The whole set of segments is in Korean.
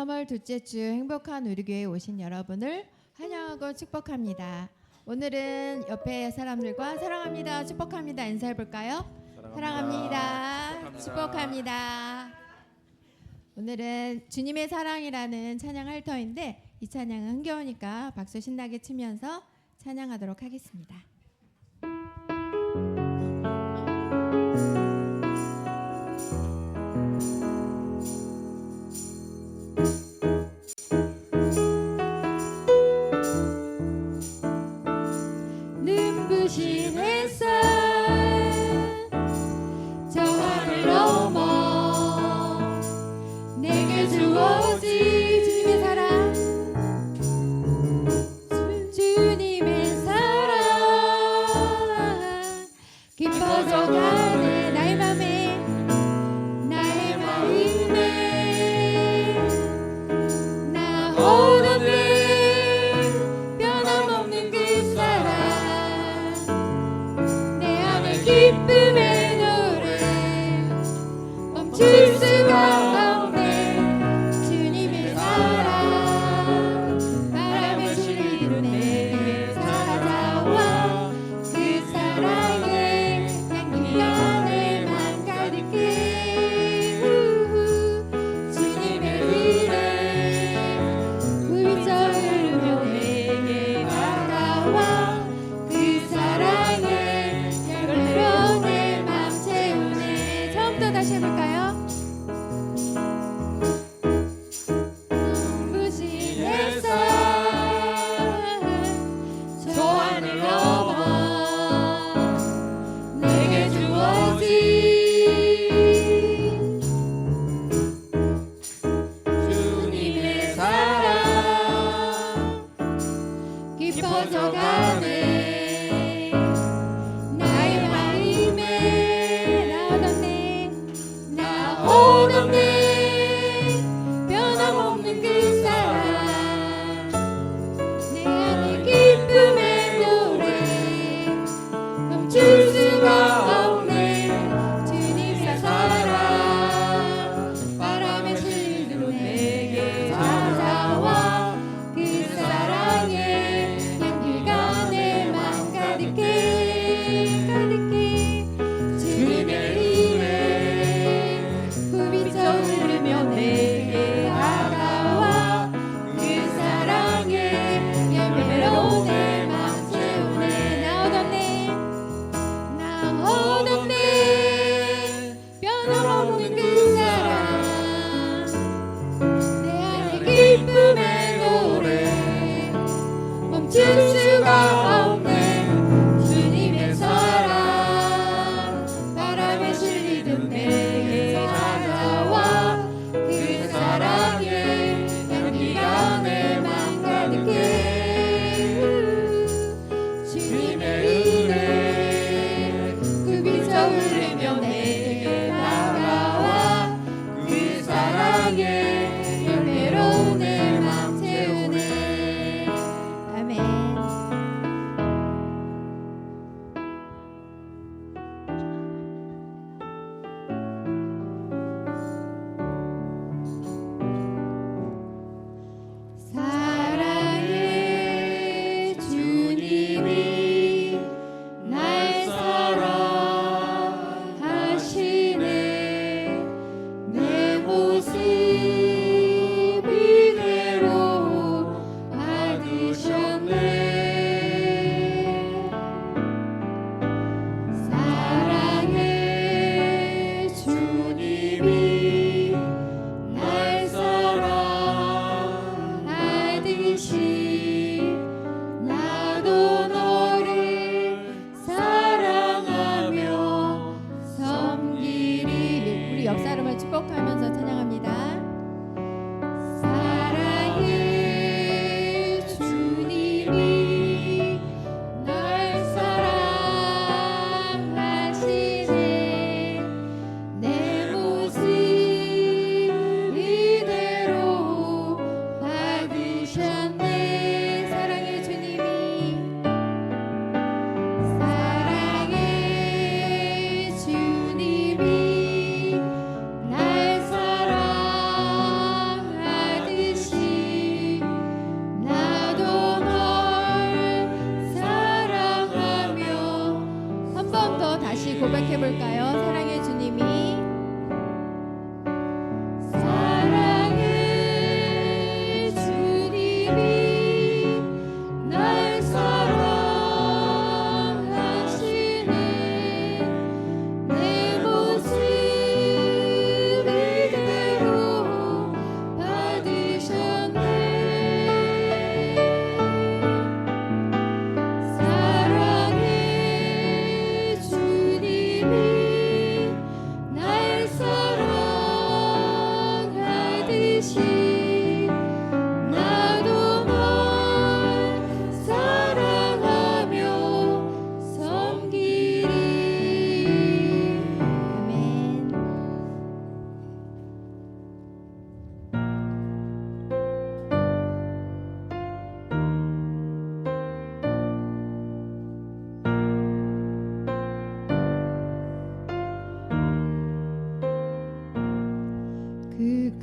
3월 둘째 주 행복한 우리교회에 오신 여러분을 환영하고 축복합니다. 오늘은 옆에 사람들과 사랑합니다, 축복합니다 인사해 볼까요? 사랑합니다, 축복합니다. 오늘은 주님의 사랑이라는 찬양 할 터인데 이 찬양은 흥겨우니까 박수 신나게 치면서 찬양하도록 하겠습니다. 눈부신 햇살 저 하늘 넘어 내게 주어진 주님의 사랑, 주님의 사랑 깊어져가네 나의 맘에 나 얻어낸 변함없는 그 사랑 내 안에 기쁨의 노래 멈출 수가 없네. 주님의 사랑 바람의 소리로 내게 찾아와 그 사랑의 향기가 고백해 볼까요? 사랑의 주님이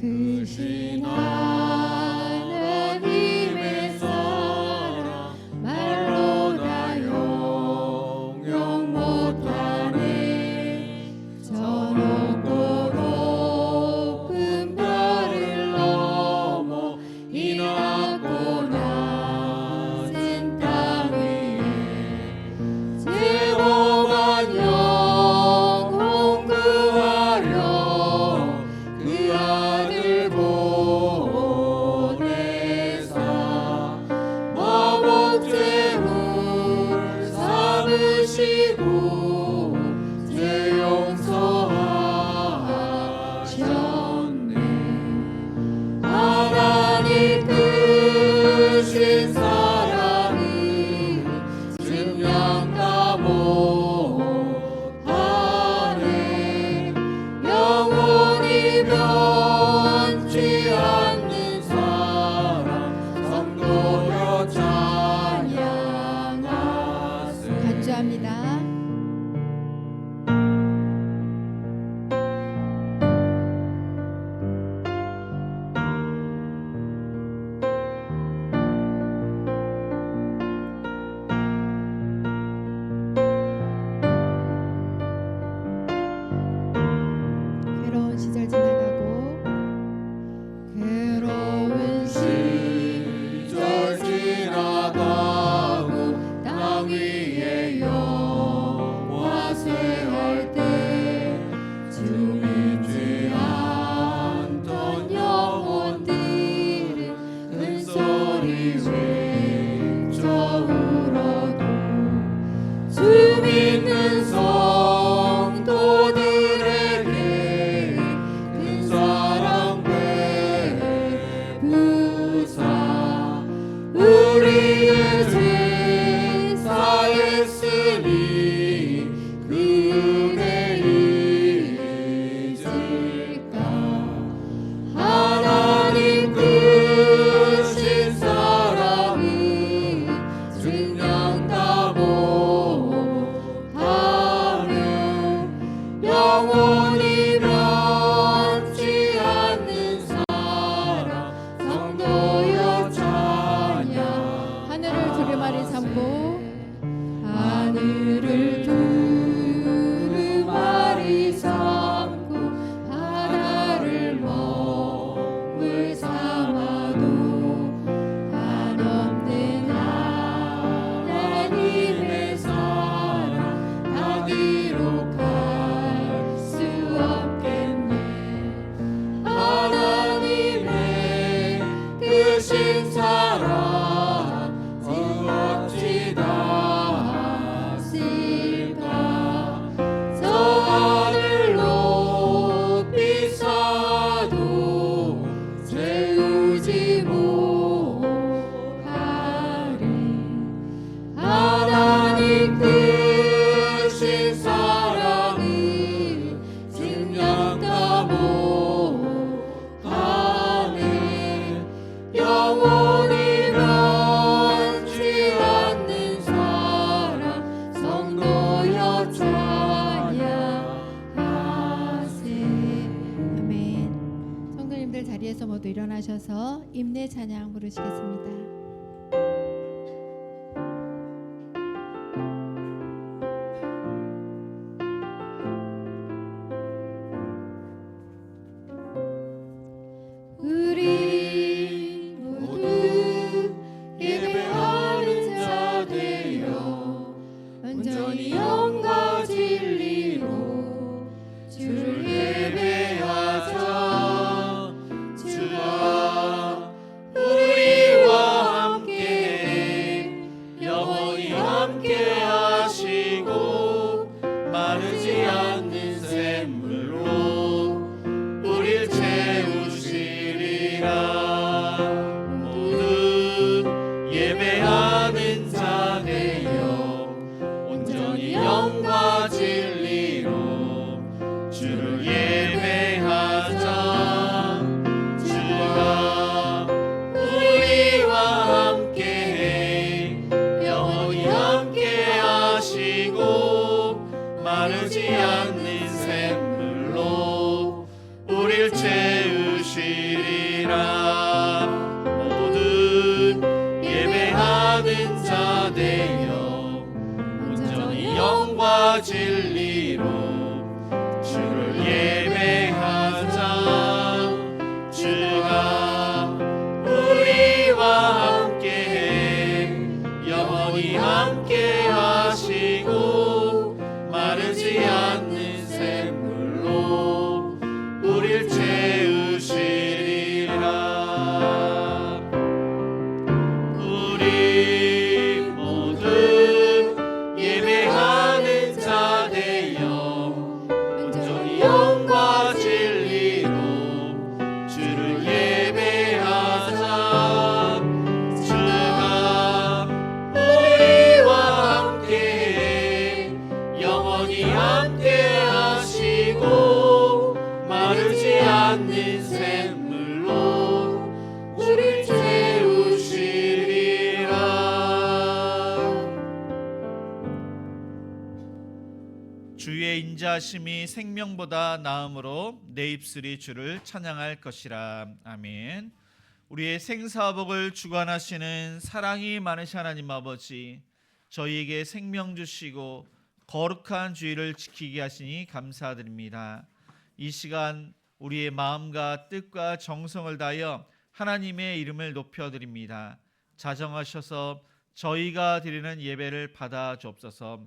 크신 하나님의 사랑 말로 다 용용 못하네. 저 높고 높은 별을 넘어 이 낮고 낮은 땅 위에 제로만 영혼 구하려 그 아들 보내사 마법제물 삼으시고 죄 용서하셨네. 하나님 크신 사랑을 증명 다 못하네. 영원히 변치 않는 사랑 성도여 찬양하세. 간주합니다. 괴로운 시절 지나가고 괴로운 시절 지나가고 땅 위에 영화 쇠할 때 주 믿지 않던 영혼들은 큰 소리 외쳐 울어도 주 믿는 성도들에게 큰 사랑 베푸사 우리의 죄 사했으니 그 은혜 잊을까. 하나님 크신 사랑을 증명 다 못하며 영원히 변치 않는 사랑 성도여 찬양. 하늘을 두루마리 삼고 하늘을 두루마리 삼고 바다를 먹물 삼아도 한없는 하나님의 사랑 다 기록할 수 없겠네. 하나님의 크신 사랑 어찌 닿았을까. 저 하늘 높이 쌓아도 채우지 못하리. 하나님 크신 사랑을 증명 다 못하네. 영원히 변치 않는 사랑 성도여 찬양하세. 아멘. 성도님들 자리에서 모두 일어나셔서 임내 찬양 부르시겠습니다. 온전히 영과 진리로 주를 예배하자. 주가 우리와 함께 영원히 함께 하시고 마르지 않는 샘물로 우릴 채우시리라. 모든 예배하는 자 되어 온전히 영과 진리로 주를 예배하자. 주가 우리와 함께 영원히 함께 하시고 마르지 않는 샘물로 우릴 채우시리라. 모든 예배하는 자 되어 온전히 영과 진리로 주를 예배하자. 주가 우리와 함께 영원히 함께 하시고 마르지 않는 샘물로 우릴 채우시리라. 우리 모든 예배하는 자 되어 온전히 영과 진리로 주를 예배하자. 주가 우리와 함께 영원히 함께 하시고 마르지 않는 샘물로 우릴 채우시리라. 주의 인자심이 생명보다 나음으로 내 입술이 주를 찬양할 것이라. 아멘. 우리의 생사복을 주관하시는 사랑이 많으신 하나님 아버지, 저희에게 생명 주시고 거룩한 주의를 지키게 하시니 감사드립니다. 이 시간 우리의 마음과 뜻과 정성을 다하여 하나님의 이름을 높여드립니다. 자정하셔서 저희가 드리는 예배를 받아 주옵소서.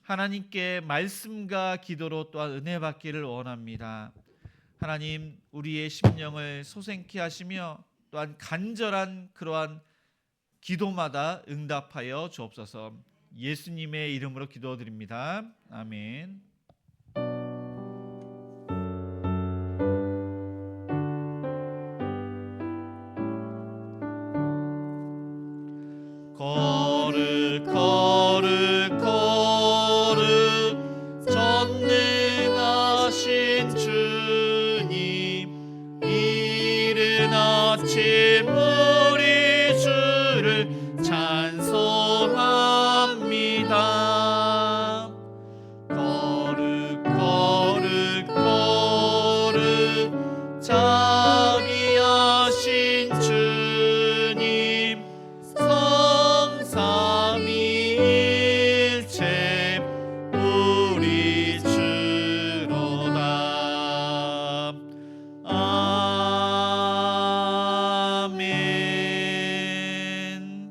하나님께 말씀과 기도로 또한 은혜 받기를 원합니다. 하나님, 우리의 심령을 소생케 하시며 또한 간절한 그러한 기도마다 응답하여 주옵소서. 예수님의 이름으로 기도드립니다. 아멘. 거룩 거룩 거룩 전능하신 주님, 이른 아침 우리 주를 찬송합니다. 거룩 거룩 거룩 자비하신 주님, 성삼위일체 우리 주로다. 아멘.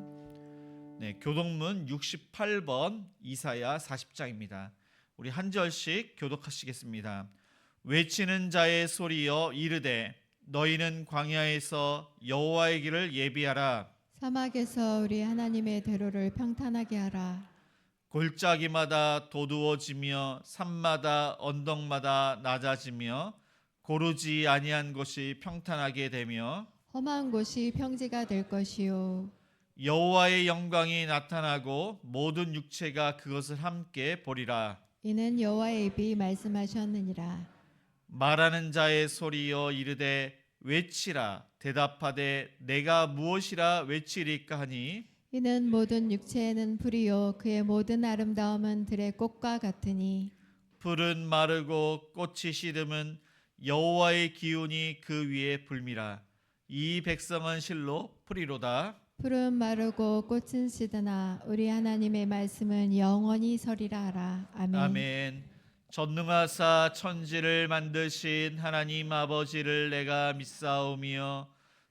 네, 교독문 68번 이사야 40장입니다. 우리 한 절씩 교독하시겠습니다. 외치는 자의 소리여 이르되 너희는 광야에서 여호와의 길을 예비하라. 사막에서 우리 하나님의 대로를 평탄하게 하라. 골짜기마다 도두어지며 산마다 언덕마다 낮아지며 고르지 아니한 곳이 평탄하게 되며 험한 곳이 평지가 될 것이요. 여호와의 영광이 나타나고 모든 육체가 그것을 함께 보리라. 이는 여호와의 입이 말씀하셨느니라. 말하는 자의 소리여 이르되 외치라. 대답하되 내가 무엇이라 외치리까 하니 이는 모든 육체에는 불이요 그의 모든 아름다움은 들의 꽃과 같으니 풀은 마르고 꽃이 시듬은 여호와의 기운이 그 위에 불미라. 이 백성은 실로 풀이로다. 풀은 마르고 꽃은 시드나 우리 하나님의 말씀은 영원히 서리라 하라. 아멘. 아멘. 전능하사 천지를 만드신 하나님 아버지를 내가 믿사오며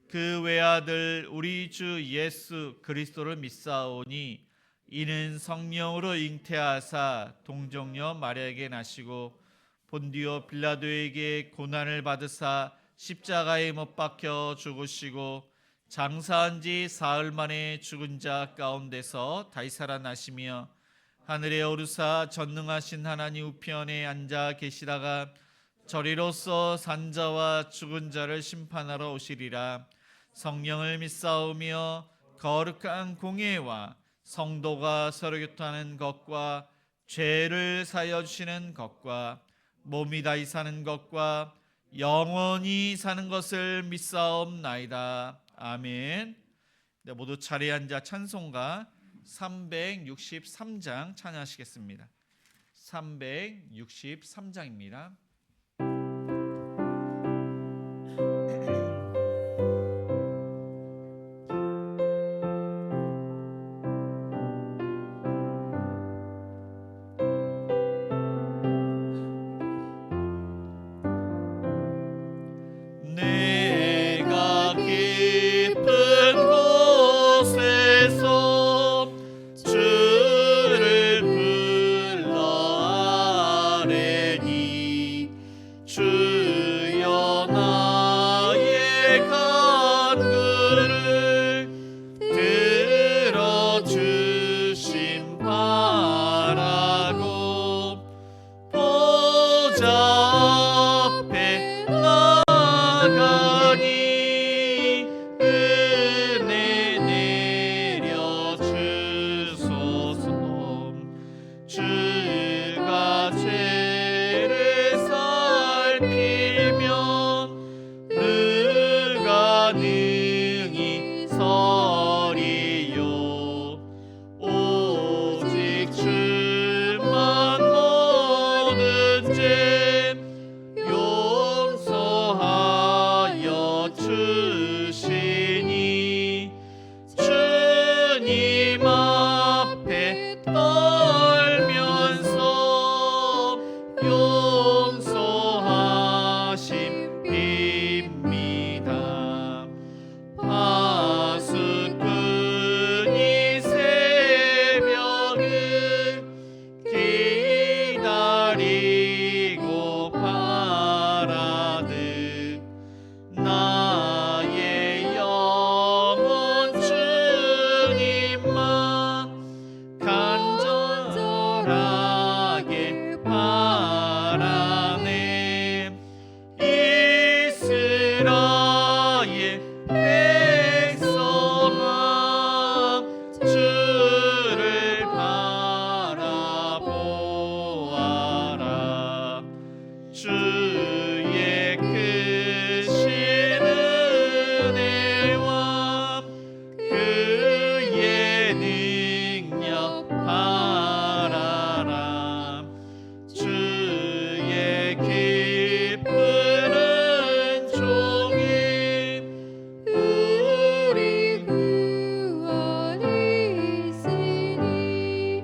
그 외아들 우리 주 예수 그리스도를 믿사오니 이는 성령으로 잉태하사 동정녀 마리아에게 나시고 본디오 빌라도에게 고난을 받으사 십자가에 못 박혀 죽으시고 장사한 지 사흘 만에 죽은 자 가운데서 다시 살아나시며 하늘에 오르사 전능하신 하나님 우편에 앉아 계시다가 저리로서 산자와 죽은 자를 심판하러 오시리라. 성령을 믿사오며 거룩한 공예와 성도가 서로 교통하는 것과 죄를 사하여 주시는 것과 몸이 다시 사는 것과 영원히 사는 것을 믿사옵나이다. 아멘. 네, 모두 자리에 앉아 찬송가 363장 찬양하시겠습니다. 363장입니다. 내가 깊은 곳에서 주를 불러 아뢰니 주여 나의 간구를 들어주심 바라고 보좌 앞에 나가니 은혜 내려 주소서. 주가 죄를 살피면 누가 능히 서리요. 오직 주만 모든 죄 용서하여 주시니 주님 앞에 떨면서 용서하심 빕니다. 파수꾼이 새벽을 기다리고 바라듯 나의 영혼 주님만 간절하게 바라네. 이스라엘 백성아 주를 바라보아라. 주의 크신 은혜와 그의 능력 바라라. 주의 기쁜 은총이 우리 구원이 있으니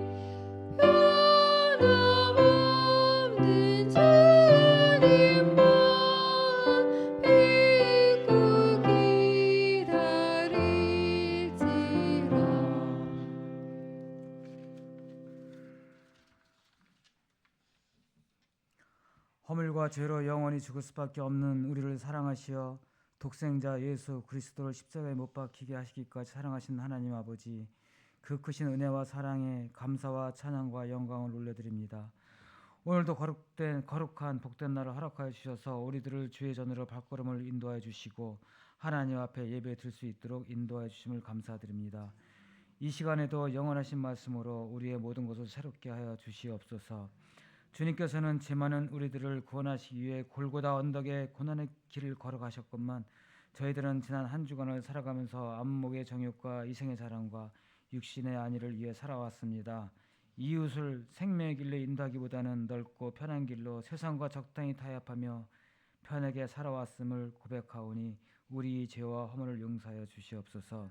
변함없는 주님만 믿고 기다릴지라. 허물과 죄로 영원히 죽을 수밖에 없는 우리를 사랑하시어 독생자 예수 그리스도를 십자가에 못 박히게 하시기까지 사랑하신 하나님 아버지, 그 크신 은혜와 사랑에 감사와 찬양과 영광을 올려드립니다. 오늘도 거룩한 복된 날을 허락하여 주셔서 우리들을 주의 전으로 발걸음을 인도하여 주시고 하나님 앞에 예배 드릴 수 있도록 인도하여 주심을 감사드립니다. 이 시간에도 영원하신 말씀으로 우리의 모든 것을 새롭게 하여 주시옵소서. 주님께서는 죄 많은 우리들을 구원하시기 위해 골고다 언덕에 고난의 길을 걸어가셨건만 저희들은 지난 한 주간을 살아가면서 안목의 정욕과 이생의 자랑과 육신의 안위를 위해 살아왔습니다. 이웃을 생명의 길로 인도하기보다는 넓고 편한 길로 세상과 적당히 타협하며 편하게 살아왔음을 고백하오니 우리 죄와 허물을 용서하여 주시옵소서.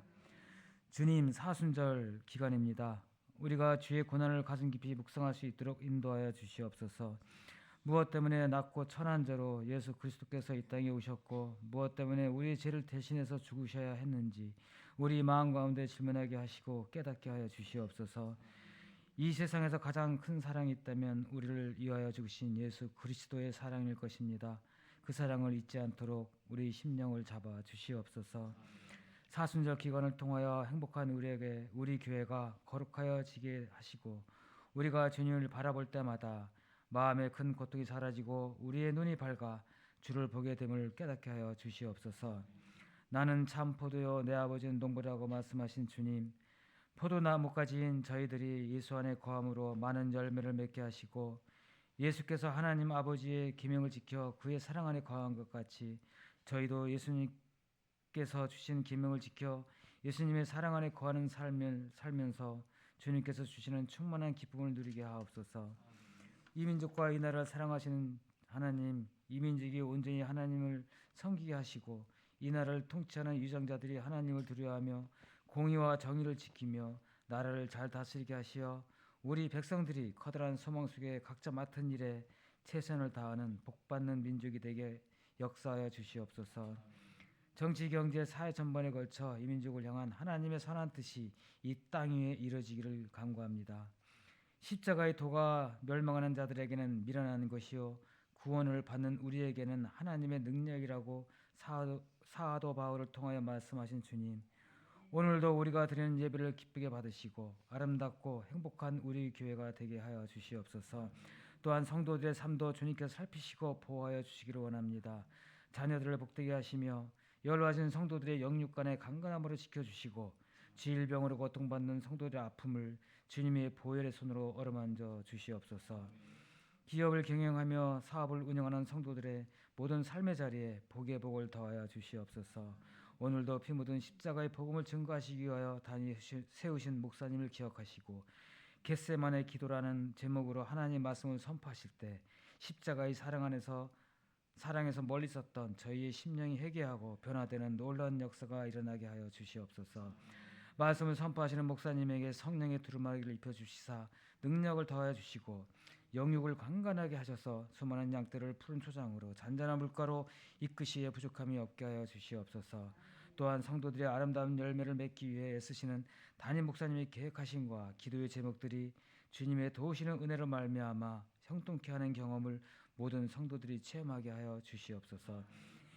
주님, 사순절 기간입니다. 우리가 주의 고난을 가슴 깊이 묵상할 수 있도록 인도하여 주시옵소서. 무엇 때문에 낮고 천한 자로 예수 그리스도께서 이 땅에 오셨고 무엇 때문에 우리의 죄를 대신해서 죽으셔야 했는지, 우리 마음 가운데 질문하게 하시고 깨닫게 하여 주시옵소서. 이 세상에서 가장 큰 사랑이 있다면 우리를 위하여 죽으신 예수 그리스도의 사랑일 것입니다. 그 사랑을 잊지 않도록 우리 심령을 잡아 주시옵소서. 사순절 기간을 통하여 행복한 우리에게 우리 교회가 거룩하여 지게 하시고 우리가 주님을 바라볼 때마다 마음의 큰 고통이 사라지고 우리의 눈이 밝아 주를 보게 됨을 깨닫게 하여 주시옵소서. 나는 참 포도요 내 아버지는 농부라고 말씀하신 주님, 포도나무까지인 저희들이 예수 안에 거함으로 많은 열매를 맺게 하시고 예수께서 하나님 아버지의 계명을 지켜 그의 사랑 안에 거한 것 같이 저희도 예수님께서 주신 계명을 지켜 예수님의 사랑 안에 거하는 삶을 살면서 주님께서 주시는 충만한 기쁨을 누리게 하옵소서. 이 민족과 이 나라를 사랑하시는 하나님, 이 민족이 온전히 하나님을 섬기게 하시고 이 나라를 통치하는 유정자들이 하나님을 두려워하며 공의와 정의를 지키며 나라를 잘 다스리게 하시어 우리 백성들이 커다란 소망 속에 각자 맡은 일에 최선을 다하는 복받는 민족이 되게 역사하여 주시옵소서. 정치, 경제, 사회 전반에 걸쳐 이 민족을 향한 하나님의 선한 뜻이 이 땅 위에 이루어지기를 간구합니다. 십자가의 도가 멸망하는 자들에게는 미련한 것이요 구원을 받는 우리에게는 하나님의 능력이라고 사도 바울을 통하여 말씀하신 주님, 오늘도 우리가 드리는 예배를 기쁘게 받으시고 아름답고 행복한 우리 교회가 되게 하여 주시옵소서. 또한 성도들의 삶도 주님께서 살피시고 보호하여 주시기를 원합니다. 자녀들을 복되게 하시며 연로하신 성도들의 영육간의 강건함으로 지켜주시고 질병으로 고통받는 성도들의 아픔을 주님의 보혈의 손으로 어루만져 주시옵소서. 기업을 경영하며 사업을 운영하는 성도들의 모든 삶의 자리에 복의 복을 더하여 주시옵소서. 오늘도 피 묻은 십자가의 복음을 증거하시기 위하여 단위 세우신 목사님을 기억하시고 겟세마네 기도라는 제목으로 하나님 말씀을 선포하실 때 십자가의 사랑에서 멀리 있었던 저희의 심령이 회개하고 변화되는 놀라운 역사가 일어나게 하여 주시옵소서. 말씀을 선포하시는 목사님에게 성령의 두루마기를 입혀주시사 능력을 더하여 주시고 영육을 강건하게 하셔서 수많은 양떼를 푸른 초장으로 잔잔한 물가로 이끄시에 부족함이 없게 하여 주시옵소서. 또한 성도들의 아름다운 열매를 맺기 위해 애쓰시는 담임 목사님이 계획하신과 기도의 제목들이 주님의 도우시는 은혜로 말미암아 형통케 하는 경험을 모든 성도들이 체험하게 하여 주시옵소서.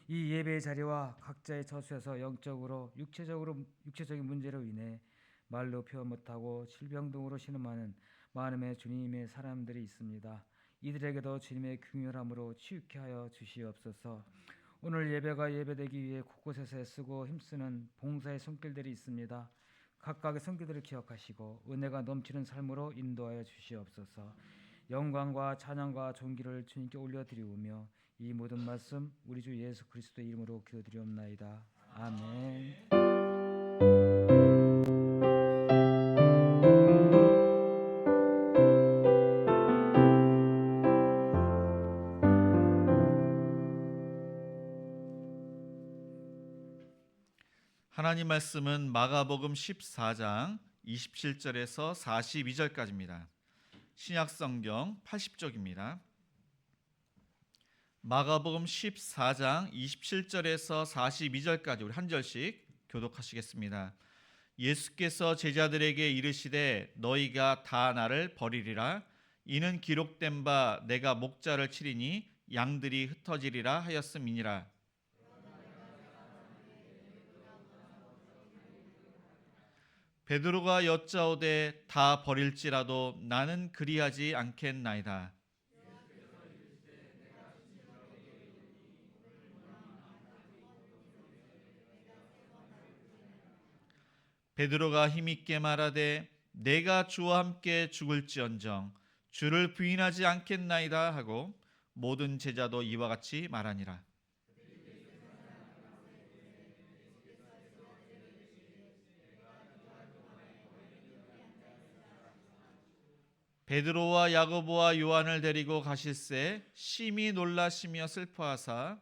이 예배의 자리와 각자의 처소에서 영적으로 육체적인 문제로 인해 말로 표현 못하고 질병 등으로 신음하는 많음의 주님의 사람들이 있습니다. 이들에게도 주님의 긍휼함으로 치유케 하여 주시옵소서. 오늘 예배가 예배되기 위해 곳곳에서 애쓰고 힘쓰는 봉사의 손길들이 있습니다. 각각의 손길들을 기억하시고 은혜가 넘치는 삶으로 인도하여 주시옵소서. 영광과 찬양과 존귀를 주님께 올려드리우며 이 모든 말씀 우리 주 예수 그리스도의 이름으로 기도드리옵나이다. 아멘. 하나님 말씀은 마가복음 14장 27절에서 42절까지입니다. 신약성경 80쪽입니다. 마가복음 14장 27절에서 42절까지 우리 한 절씩 교독하시겠습니다. 예수께서 제자들에게 이르시되 너희가 다 나를 버리리라. 이는 기록된 바 내가 목자를 치리니 양들이 흩어지리라 하였음이니라. 베드로가 여짜오되 다 버릴지라도 나는 그리하지 않겠나이다. 베드로가 힘있게 말하되 내가 주와 함께 죽을지언정 주를 부인하지 않겠나이다 하고 모든 제자도 이와 같이 말하니라. 베드로와 야고보와 요한을 데리고 가실새 심히 놀라시며 슬퍼하사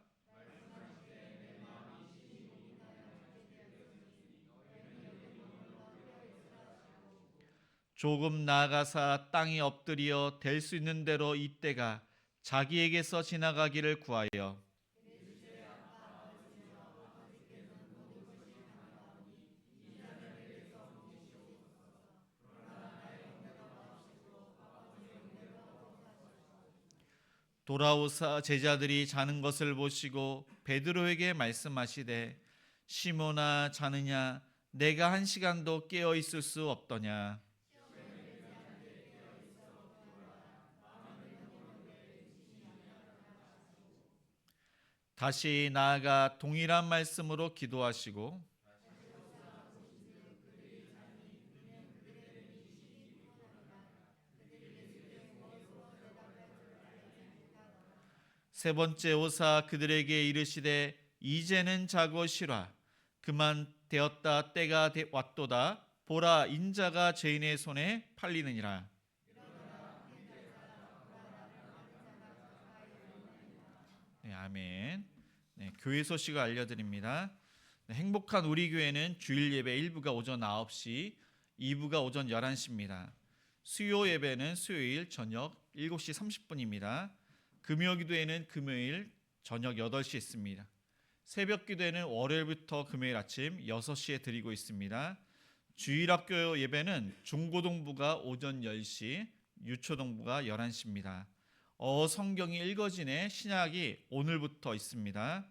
조금 나아가사 땅에 엎드려 될 수 있는 대로 이때가 자기에게서 지나가기를 구하여 돌아오사 제자들이 자는 것을 보시고 베드로에게 말씀하시되 시몬아 자느냐 내가 한 시간도 깨어 있을 수 없더냐. 다시 나아가 동일한 말씀으로 기도하시고 세 번째 오사 그들에게 이르시되 이제는 자고 쉬라. 그만 되었다. 때가 왔도다. 보라 인자가 죄인의 손에 팔리느니라. 네, 아멘. 네, 교회 소식을 알려드립니다. 네, 행복한 우리 교회는 주일 예배 1부가 오전 9시, 2부가 오전 11시입니다. 수요 예배는 수요일 저녁 7시 30분입니다. 금요 기도회는 금요일 저녁 8시에 있습니다. 새벽 기도회는 월요일부터 금요일 아침 6시에 드리고 있습니다. 주일학교 예배는 중고등부가 오전 10시, 유초등부가 11시입니다. 성경이 읽어지네 신약이 오늘부터 있습니다.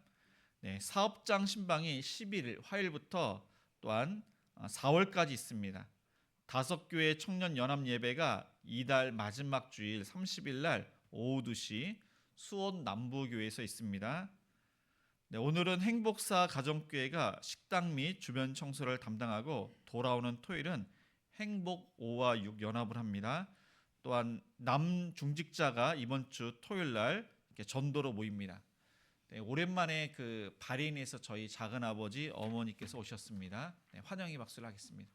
네, 사업장 신방이 11일 화요일부터 또한 4월까지 있습니다. 5교회 청년 연합 예배가 이달 마지막 주일 30일 날 오후 2시 수원 남부교회에서 있습니다. 네, 오늘은 행복사 가정교회가 식당 및 주변 청소를 담당하고 돌아오는 토요일은 행복 5와 6 연합을 합니다. 또한 남중직자가 이번 주 토요일 날 이렇게 전도로 모입니다. 네, 오랜만에 그 바레인에서 저희 작은 아버지 어머니께서 오셨습니다. 네, 환영의 박수를 하겠습니다.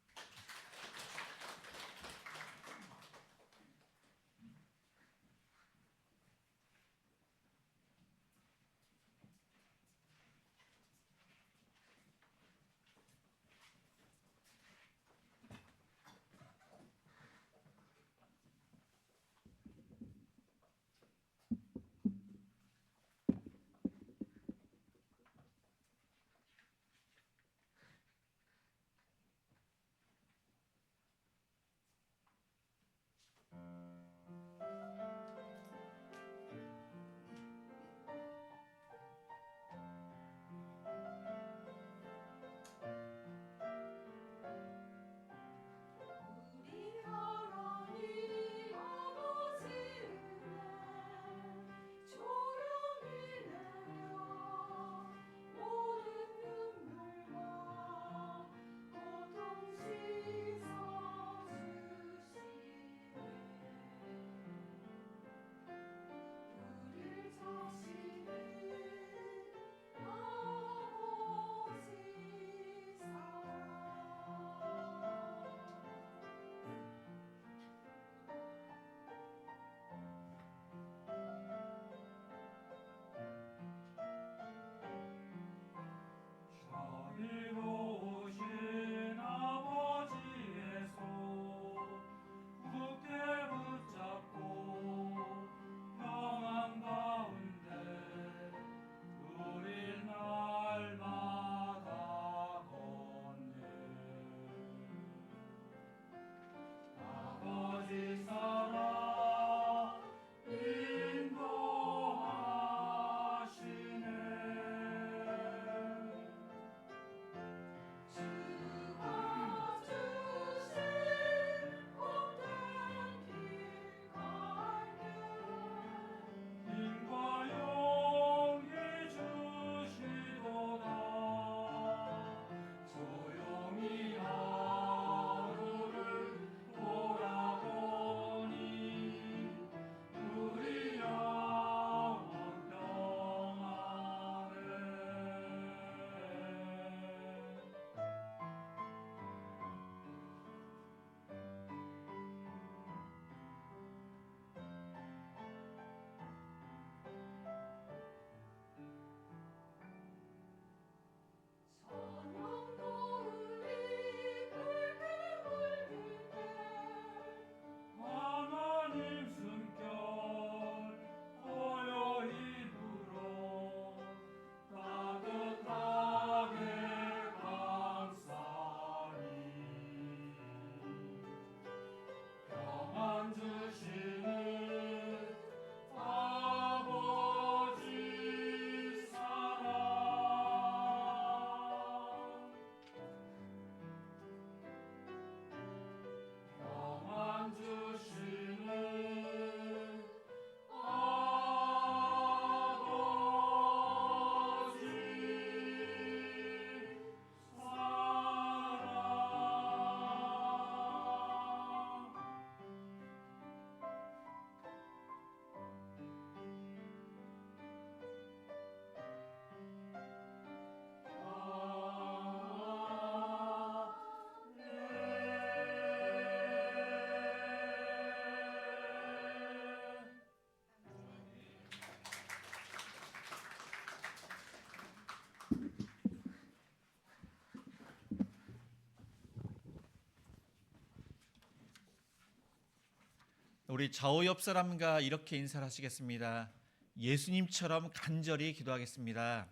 우리 좌우 옆 사람과 이렇게 인사를 하시겠습니다. 예수님처럼 간절히 기도하겠습니다.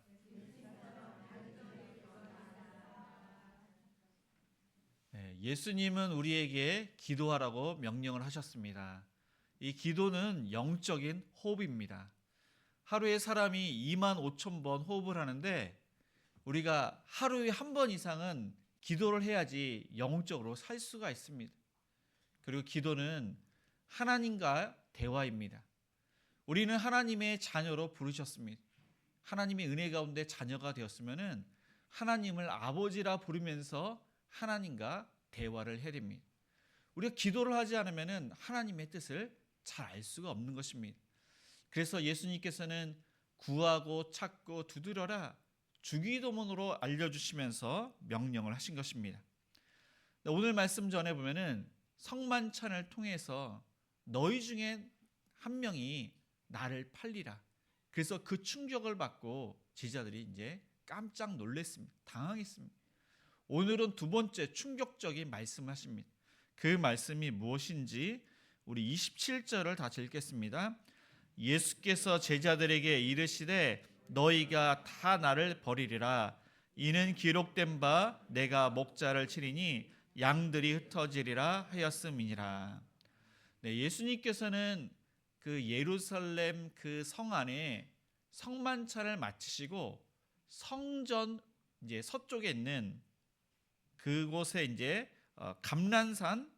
네, 예수님은 우리에게 기도하라고 명령을 하셨습니다. 이 기도는 영적인 호흡입니다. 하루에 사람이 25,000번 호흡을 하는데 우리가 하루에 한 번 이상은 기도를 해야지 영적으로 살 수가 있습니다. 그리고 기도는 하나님과 대화입니다. 우리는 하나님의 자녀로 부르셨습니다. 하나님의 은혜 가운데 자녀가 되었으면은 하나님을 아버지라 부르면서 하나님과 대화를 해야 됩니다. 우리가 기도를 하지 않으면은 하나님의 뜻을 잘 알 수가 없는 것입니다. 그래서 예수님께서는 구하고 찾고 두드려라 주기도문으로 알려주시면서 명령을 하신 것입니다. 오늘 말씀 전에 보면은 성만찬을 통해서 너희 중에 한 명이 나를 팔리라. 그래서 그 충격을 받고 제자들이 이제 깜짝 놀랐습니다. 당황했습니다. 오늘은 두 번째 충격적인 말씀을 하십니다. 그 말씀이 무엇인지 우리 27절을 다 읽겠습니다. 예수께서 제자들에게 이르시되 너희가 다 나를 버리리라. 이는 기록된 바 내가 목자를 치리니 양들이 흩어지리라 하였음이니라. 네, 예수님께서는 그 예루살렘 그 성 안에 성만찬을 마치시고 성전 이제 서쪽에 있는 그곳에 이제 감난산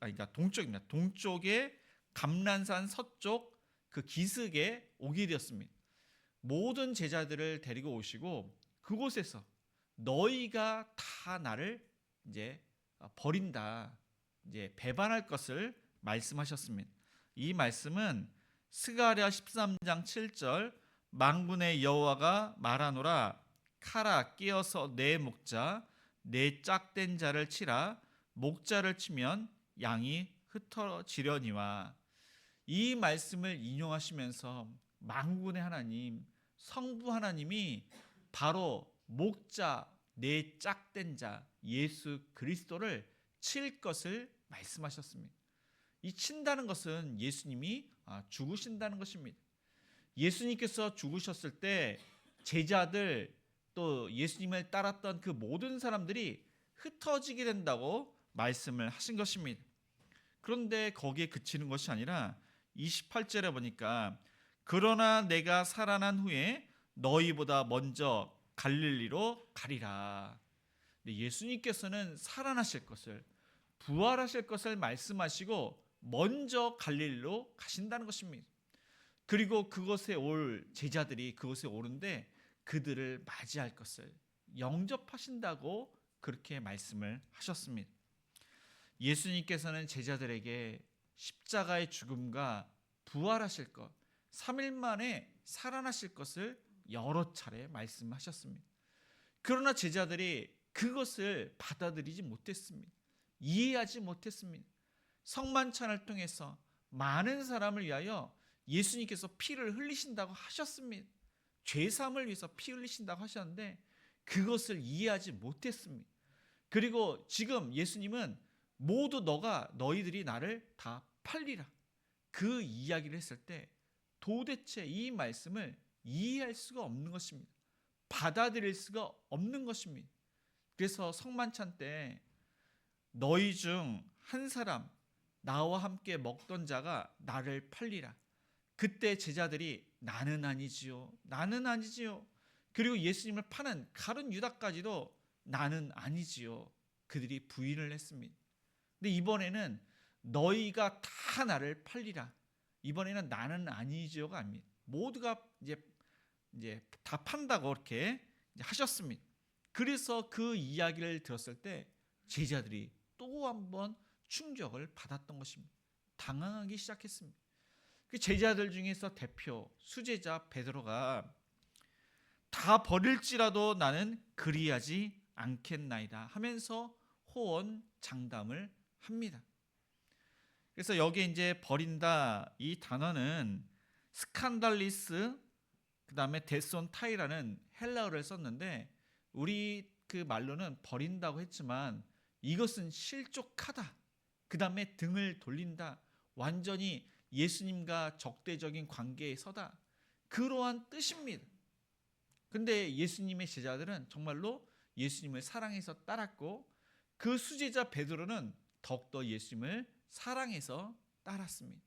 그러니까 동쪽입니다. 동쪽에 감난산 서쪽 그 기슭에 오게 되었습니다. 모든 제자들을 데리고 오시고 그곳에서 너희가 다 나를 이제 버린다, 이제 배반할 것을 말씀하셨습니다. 이 말씀은 스가랴 13장 7절 만군의 여호와가 말하노라 칼아 끼어서 내 목자 내 짝된 자를 치라 목자를 치면 양이 흩어지려니와. 이 말씀을 인용하시면서 만군의 하나님 성부 하나님이 바로 목자 내 짝된 자 예수 그리스도를 칠 것을 말씀하셨습니다. 이 친다는 것은 예수님이 죽으신다는 것입니다. 예수님께서 죽으셨을 때 제자들 또 예수님을 따랐던 그 모든 사람들이 흩어지게 된다고 말씀을 하신 것입니다. 그런데 거기에 그치는 것이 아니라 28절에 보니까 그러나 내가 살아난 후에 너희보다 먼저 갈릴리로 가리라. 예수님께서는 살아나실 것을 부활하실 것을 말씀하시고 먼저 갈릴리로 가신다는 것입니다. 그리고 그곳에 올 제자들이 그곳에 오는데 그들을 맞이할 것을 영접하신다고 그렇게 말씀을 하셨습니다. 예수님께서는 제자들에게 십자가의 죽음과 부활하실 것, 3일 만에 살아나실 것을 여러 차례 말씀하셨습니다. 그러나 제자들이 그것을 받아들이지 못했습니다. 이해하지 못했습니다. 성만찬을 통해서 많은 사람을 위하여 예수님께서 피를 흘리신다고 하셨습니다. 죄사함을 위해서 피 흘리신다고 하셨는데 그것을 이해하지 못했습니다. 그리고 지금 예수님은 모두 너희들이 나를 다 팔리라. 그 이야기를 했을 때 도대체 이 말씀을 이해할 수가 없는 것입니다. 받아들일 수가 없는 것입니다. 그래서 성만찬 때 너희 중 한 사람 나와 함께 먹던 자가 나를 팔리라. 그때 제자들이 나는 아니지요. 나는 아니지요. 그리고 예수님을 파는 가룟 유다까지도 나는 아니지요. 그들이 부인을 했습니다. 근데 이번에는 너희가 다 나를 팔리라. 이번에는 나는 아니지요가 아닙니다. 모두가 이제 다 판다고 이렇게 하셨습니다. 그래서 그 이야기를 들었을 때 제자들이 또 한 번 충격을 받았던 것입니다. 당황하기 시작했습니다. 그 제자들 중에서 대표 수제자 베드로가 다 버릴지라도 나는 그리하지 않겠나이다 하면서 호언 장담을 합니다. 그래서 여기에 이제 버린다 이 단어는 스칸달리스 그다음에 데손 타이라는 헬라어를 썼는데 우리 그 말로는 버린다고 했지만 이것은 실족하다. 그다음에 등을 돌린다. 완전히 예수님과 적대적인 관계에 서다. 그러한 뜻입니다. 근데 예수님의 제자들은 정말로 예수님을 사랑해서 따랐고 그 수제자 베드로는 더욱더 예수님을 사랑해서 따랐습니다.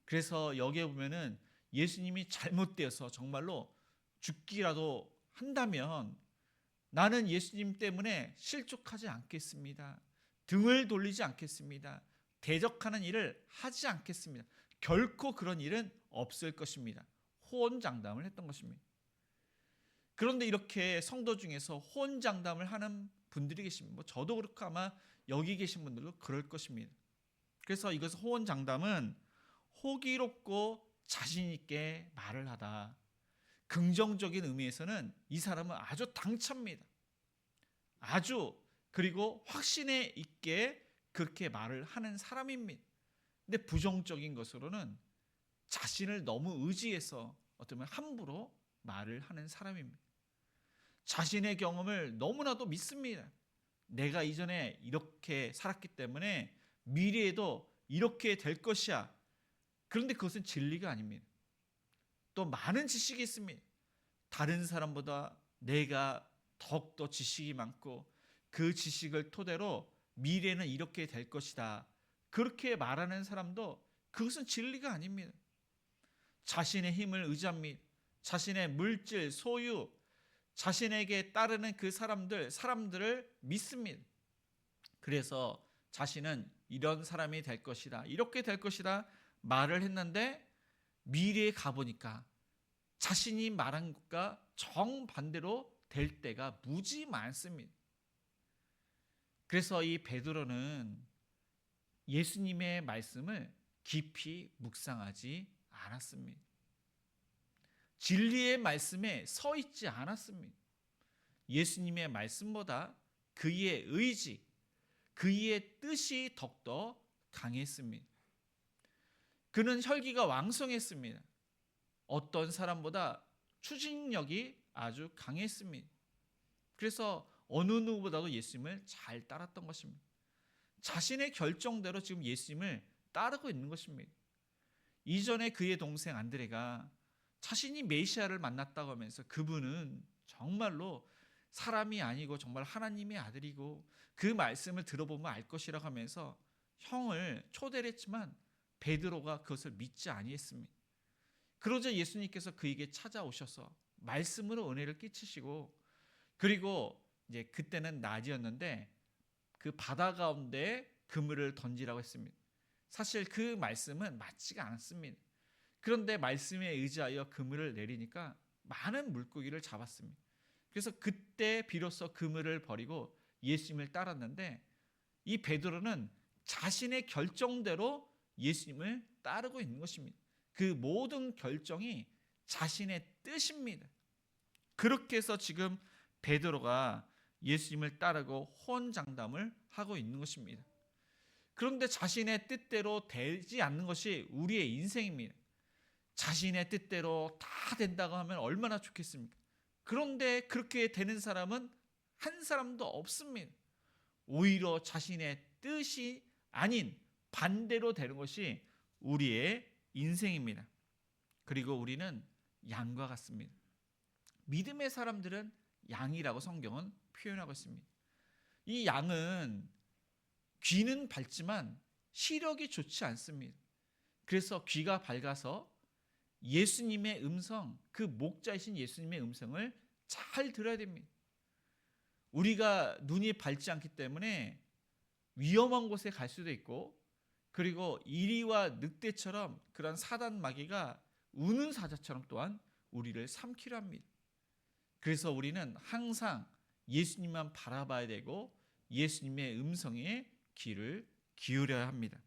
그래서 여기에 보면은 예수님이 잘못되어서 정말로 죽기라도 한다면 나는 예수님 때문에 실족하지 않겠습니다. 등을 돌리지 않겠습니다. 대적하는 일을 하지 않겠습니다. 결코 그런 일은 없을 것입니다. 호언장담을 했던 것입니다. 그런데 이렇게 성도 중에서 호언장담을 하는 분들이 계십니다. 저도 그렇고 아마 여기 계신 분들도 그럴 것입니다. 그래서 이것을 호언장담은 호기롭고 자신 있게 말을 하다. 긍정적인 의미에서는 이 사람은 아주 당찹니다. 아주 그리고 확신에 있게 그렇게 말을 하는 사람입니다. 근데 부정적인 것으로는 자신을 너무 의지해서 어쩌면 함부로 말을 하는 사람입니다. 자신의 경험을 너무나도 믿습니다. 내가 이전에 이렇게 살았기 때문에 미래에도 이렇게 될 것이야. 그런데 그것은 진리가 아닙니다. 또 많은 지식이 있습니다. 다른 사람보다 내가 더욱더 지식이 많고 그 지식을 토대로 미래는 이렇게 될 것이다. 그렇게 말하는 사람도 그것은 진리가 아닙니다. 자신의 힘을 의지합니다. 자신의 물질, 소유, 자신에게 따르는 그 사람들을 믿습니다. 그래서 자신은 이런 사람이 될 것이다. 이렇게 될 것이다. 말을 했는데 미래에 가보니까 자신이 말한 것과 정반대로 될 때가 무지 많습니다. 그래서 이 베드로는 예수님의 말씀을 깊이 묵상하지 않았습니다. 진리의 말씀에 서 있지 않았습니다. 예수님의 말씀보다 그의 의지, 그의 뜻이 더욱더 강했습니다. 그는 혈기가 왕성했습니다. 어떤 사람보다 추진력이 아주 강했습니다. 그래서 어느 누구보다도 예수님을 잘 따랐던 것입니다. 자신의 결정대로 지금 예수님을 따르고 있는 것입니다. 이전에 그의 동생 안드레가 자신이 메시아를 만났다고 하면서 그분은 정말로 사람이 아니고 정말 하나님의 아들이고 그 말씀을 들어보면 알 것이라고 하면서 형을 초대를 했지만 베드로가 그것을 믿지 아니했습니다. 그러자 예수님께서 그에게 찾아오셔서 말씀으로 은혜를 끼치시고 그리고 이제 그때는 낮이었는데 그 바다 가운데 그물을 던지라고 했습니다. 사실 그 말씀은 맞지가 않습니다. 그런데 말씀에 의지하여 그물을 내리니까 많은 물고기를 잡았습니다. 그래서 그때 비로소 그물을 버리고 예수님을 따랐는데 이 베드로는 자신의 결정대로 예수님을 따르고 있는 것입니다. 그 모든 결정이 자신의 뜻입니다. 그렇게 해서 지금 베드로가 예수님을 따르고 호언장담을 하고 있는 것입니다. 그런데 자신의 뜻대로 되지 않는 것이 우리의 인생입니다. 자신의 뜻대로 다 된다고 하면 얼마나 좋겠습니까? 그런데 그렇게 되는 사람은 한 사람도 없습니다. 오히려 자신의 뜻이 아닌 반대로 되는 것이 우리의 인생입니다. 그리고 우리는 양과 같습니다. 믿음의 사람들은 양이라고 성경은 표현하고 있습니다. 이 양은 귀는 밝지만 시력이 좋지 않습니다. 그래서 귀가 밝아서 예수님의 음성, 그 목자이신 예수님의 음성을 잘 들어야 됩니다. 우리가 눈이 밝지 않기 때문에 위험한 곳에 갈 수도 있고 그리고 이리와 늑대처럼 그런 사단 마귀가 우는 사자처럼 또한 우리를 삼키려 합니다. 그래서 우리는 항상 예수님만 바라봐야 되고 예수님의 음성에 귀를 기울여야 합니다.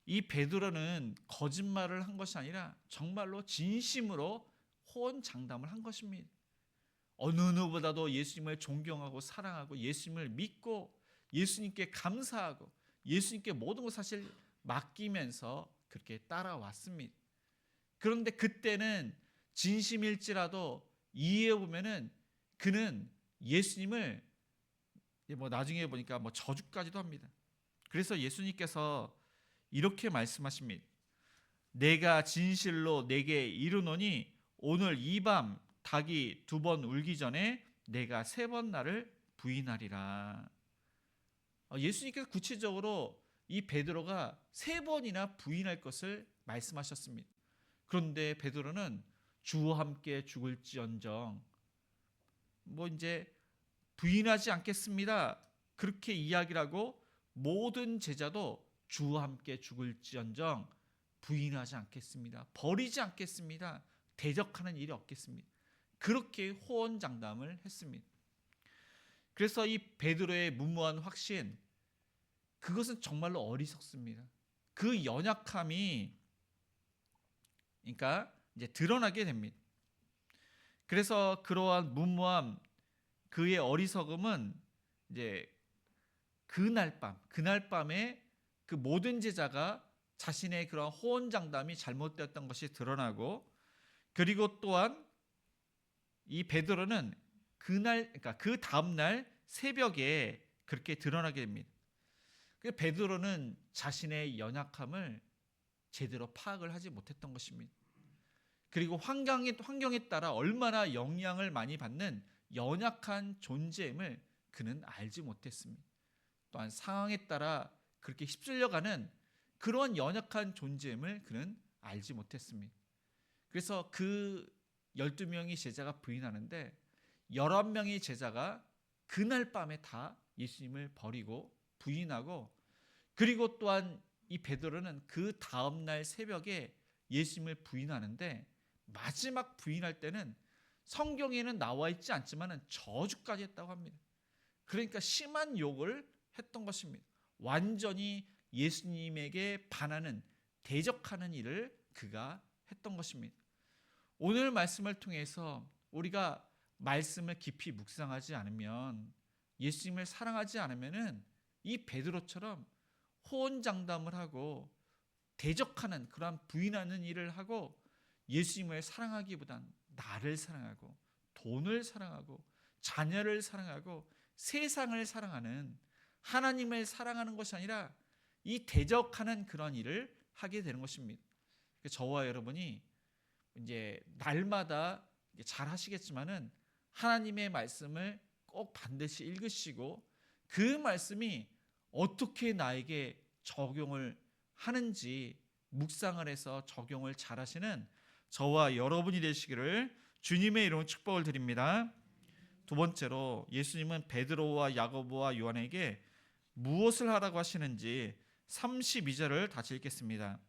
이 베드로는 거짓말을 한 것이 아니라 정말로 진심으로 호언장담을 한 것입니다. 어느 누구보다도 예수님을 존경하고 사랑하고 예수님을 믿고 예수님께 감사하고 예수님께 모든 것 사실 맡기면서 그렇게 따라왔습니다. 그런데 그때는 진심일지라도 이해해 보면은 그는 예수님을 나중에 보니까 저주까지도 합니다. 그래서 예수님께서 이렇게 말씀하십니다. 내가 진실로 내게 이르노니 오늘 이 밤 닭이 2번 울기 전에 내가 3번 나를 부인하리라. 예수님께서 구체적으로 이 베드로가 3번이나 부인할 것을 말씀하셨습니다. 그런데 베드로는 주와 함께 죽을지언정 이제 부인하지 않겠습니다. 그렇게 이야기를 하고 모든 제자도 주와 함께 죽을지언정 부인하지 않겠습니다. 버리지 않겠습니다. 대적하는 일이 없겠습니다. 그렇게 호언장담을 했습니다. 그래서 이 베드로의 무모한 확신, 그것은 정말로 어리석습니다. 그 연약함이 그러니까 이제 드러나게 됩니다. 그래서 그러한 무모함, 그의 어리석음은 이제 그날 밤에 그 모든 제자가 자신의 그런 호언장담이 잘못되었던 것이 드러나고, 그리고 또한 이 베드로는 그러니까 그 다음 날 새벽에 그렇게 드러나게 됩니다. 그 베드로는 자신의 연약함을 제대로 파악을 하지 못했던 것입니다. 그리고 환경에 따라 얼마나 영향을 많이 받는 연약한 존재임을 그는 알지 못했습니다. 또한 상황에 따라 그렇게 휩쓸려가는 그런 연약한 존재임을 그는 알지 못했습니다. 그래서 그 12명의 제자가 부인하는데 11명의 제자가 그날 밤에 다 예수님을 버리고 부인하고, 그리고 또한 이 베드로는 그 다음날 새벽에 예수님을 부인하는데 마지막 부인할 때는 성경에는 나와 있지 않지만 저주까지 했다고 합니다. 그러니까 심한 욕을 했던 것입니다. 완전히 예수님에게 반하는, 대적하는 일을 그가 했던 것입니다. 오늘 말씀을 통해서 우리가 말씀을 깊이 묵상하지 않으면, 예수님을 사랑하지 않으면은 이 베드로처럼 호언장담을 하고 대적하는, 그러한 부인하는 일을 하고 예수님을 사랑하기보단 나를 사랑하고 돈을 사랑하고 자녀를 사랑하고 세상을 사랑하는, 하나님을 사랑하는 것이 아니라 이 대적하는 그런 일을 하게 되는 것입니다. 저와 여러분이 이제 날마다 잘 하시겠지만은 하나님의 말씀을 꼭 반드시 읽으시고 그 말씀이 어떻게 나에게 적용을 하는지 묵상을 해서 적용을 잘 하시는 저와 여러분이 되시기를 주님의 이름으로 축복을 드립니다. 두 번째로, 예수님은 베드로와 야고보와 요한에게 무엇을 하라고 하시는지 32절을 다시 읽겠습니다.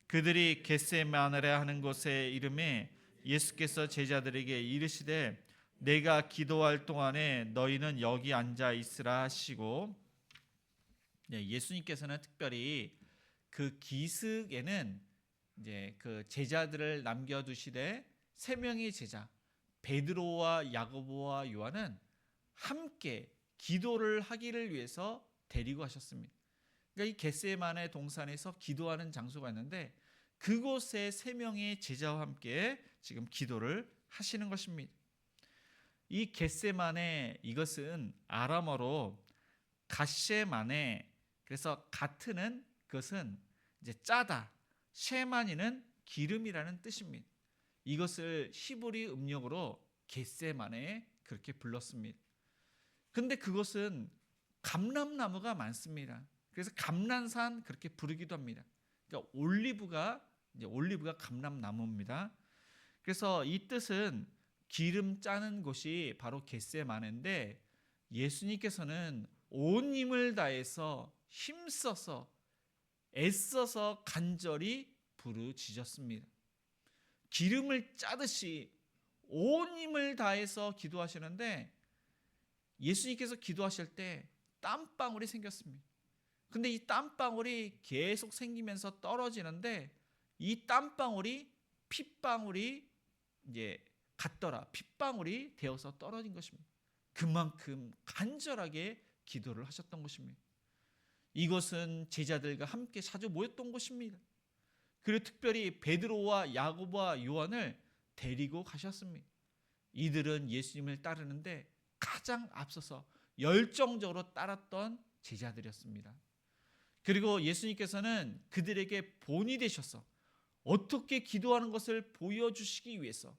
그들이 겟세마네라 하는 곳에 이름에 예수께서 제자들에게 이르시되 내가 기도할 동안에 너희는 여기 앉아 있으라 하시고, 예수님께서는 특별히 그 기슭에는 이제 그 제자들을 남겨두시되 3명의 제자 베드로와 야고보와 요한은 함께 기도를 하기를 위해서 데리고 하셨습니다. 그러니까 이 겟세마네 동산에서 기도하는 장소가 있는데 그곳에 3명의 제자와 함께 지금 기도를 하시는 것입니다. 이 겟세마네, 이것은 아람어로 갓셰마네, 그래서 가트는 그것은 이제 짜다, 셰마니는 기름이라는 뜻입니다. 이것을 히브리 음력으로 겟세마네 그렇게 불렀습니다. 근데 그것은 감람나무가 많습니다. 그래서 감람산 그렇게 부르기도 합니다. 그러니까 올리브가 감람나무입니다. 그래서 이 뜻은 기름 짜는 곳이 바로 겟세마네인데, 예수님께서는 온 힘을 다해서 힘써서 애써서 간절히 부르짖었습니다. 기름을 짜듯이 온 힘을 다해서 기도하시는데 예수님께서 기도하실 때 땀방울이 생겼습니다. 근데 이 땀방울이 계속 생기면서 떨어지는데 이 땀방울이 핏방울이 이제 같더라. 핏방울이 되어서 떨어진 것입니다. 그만큼 간절하게 기도를 하셨던 것입니다. 이것은 제자들과 함께 자주 모였던 곳입니다. 그리고 특별히 베드로와 야고보와 요한을 데리고 가셨습니다. 이들은 예수님을 따르는데 가장 앞서서 열정적으로 따랐던 제자들이었습니다. 그리고 예수님께서는 그들에게 본이 되셔서 어떻게 기도하는 것을 보여주시기 위해서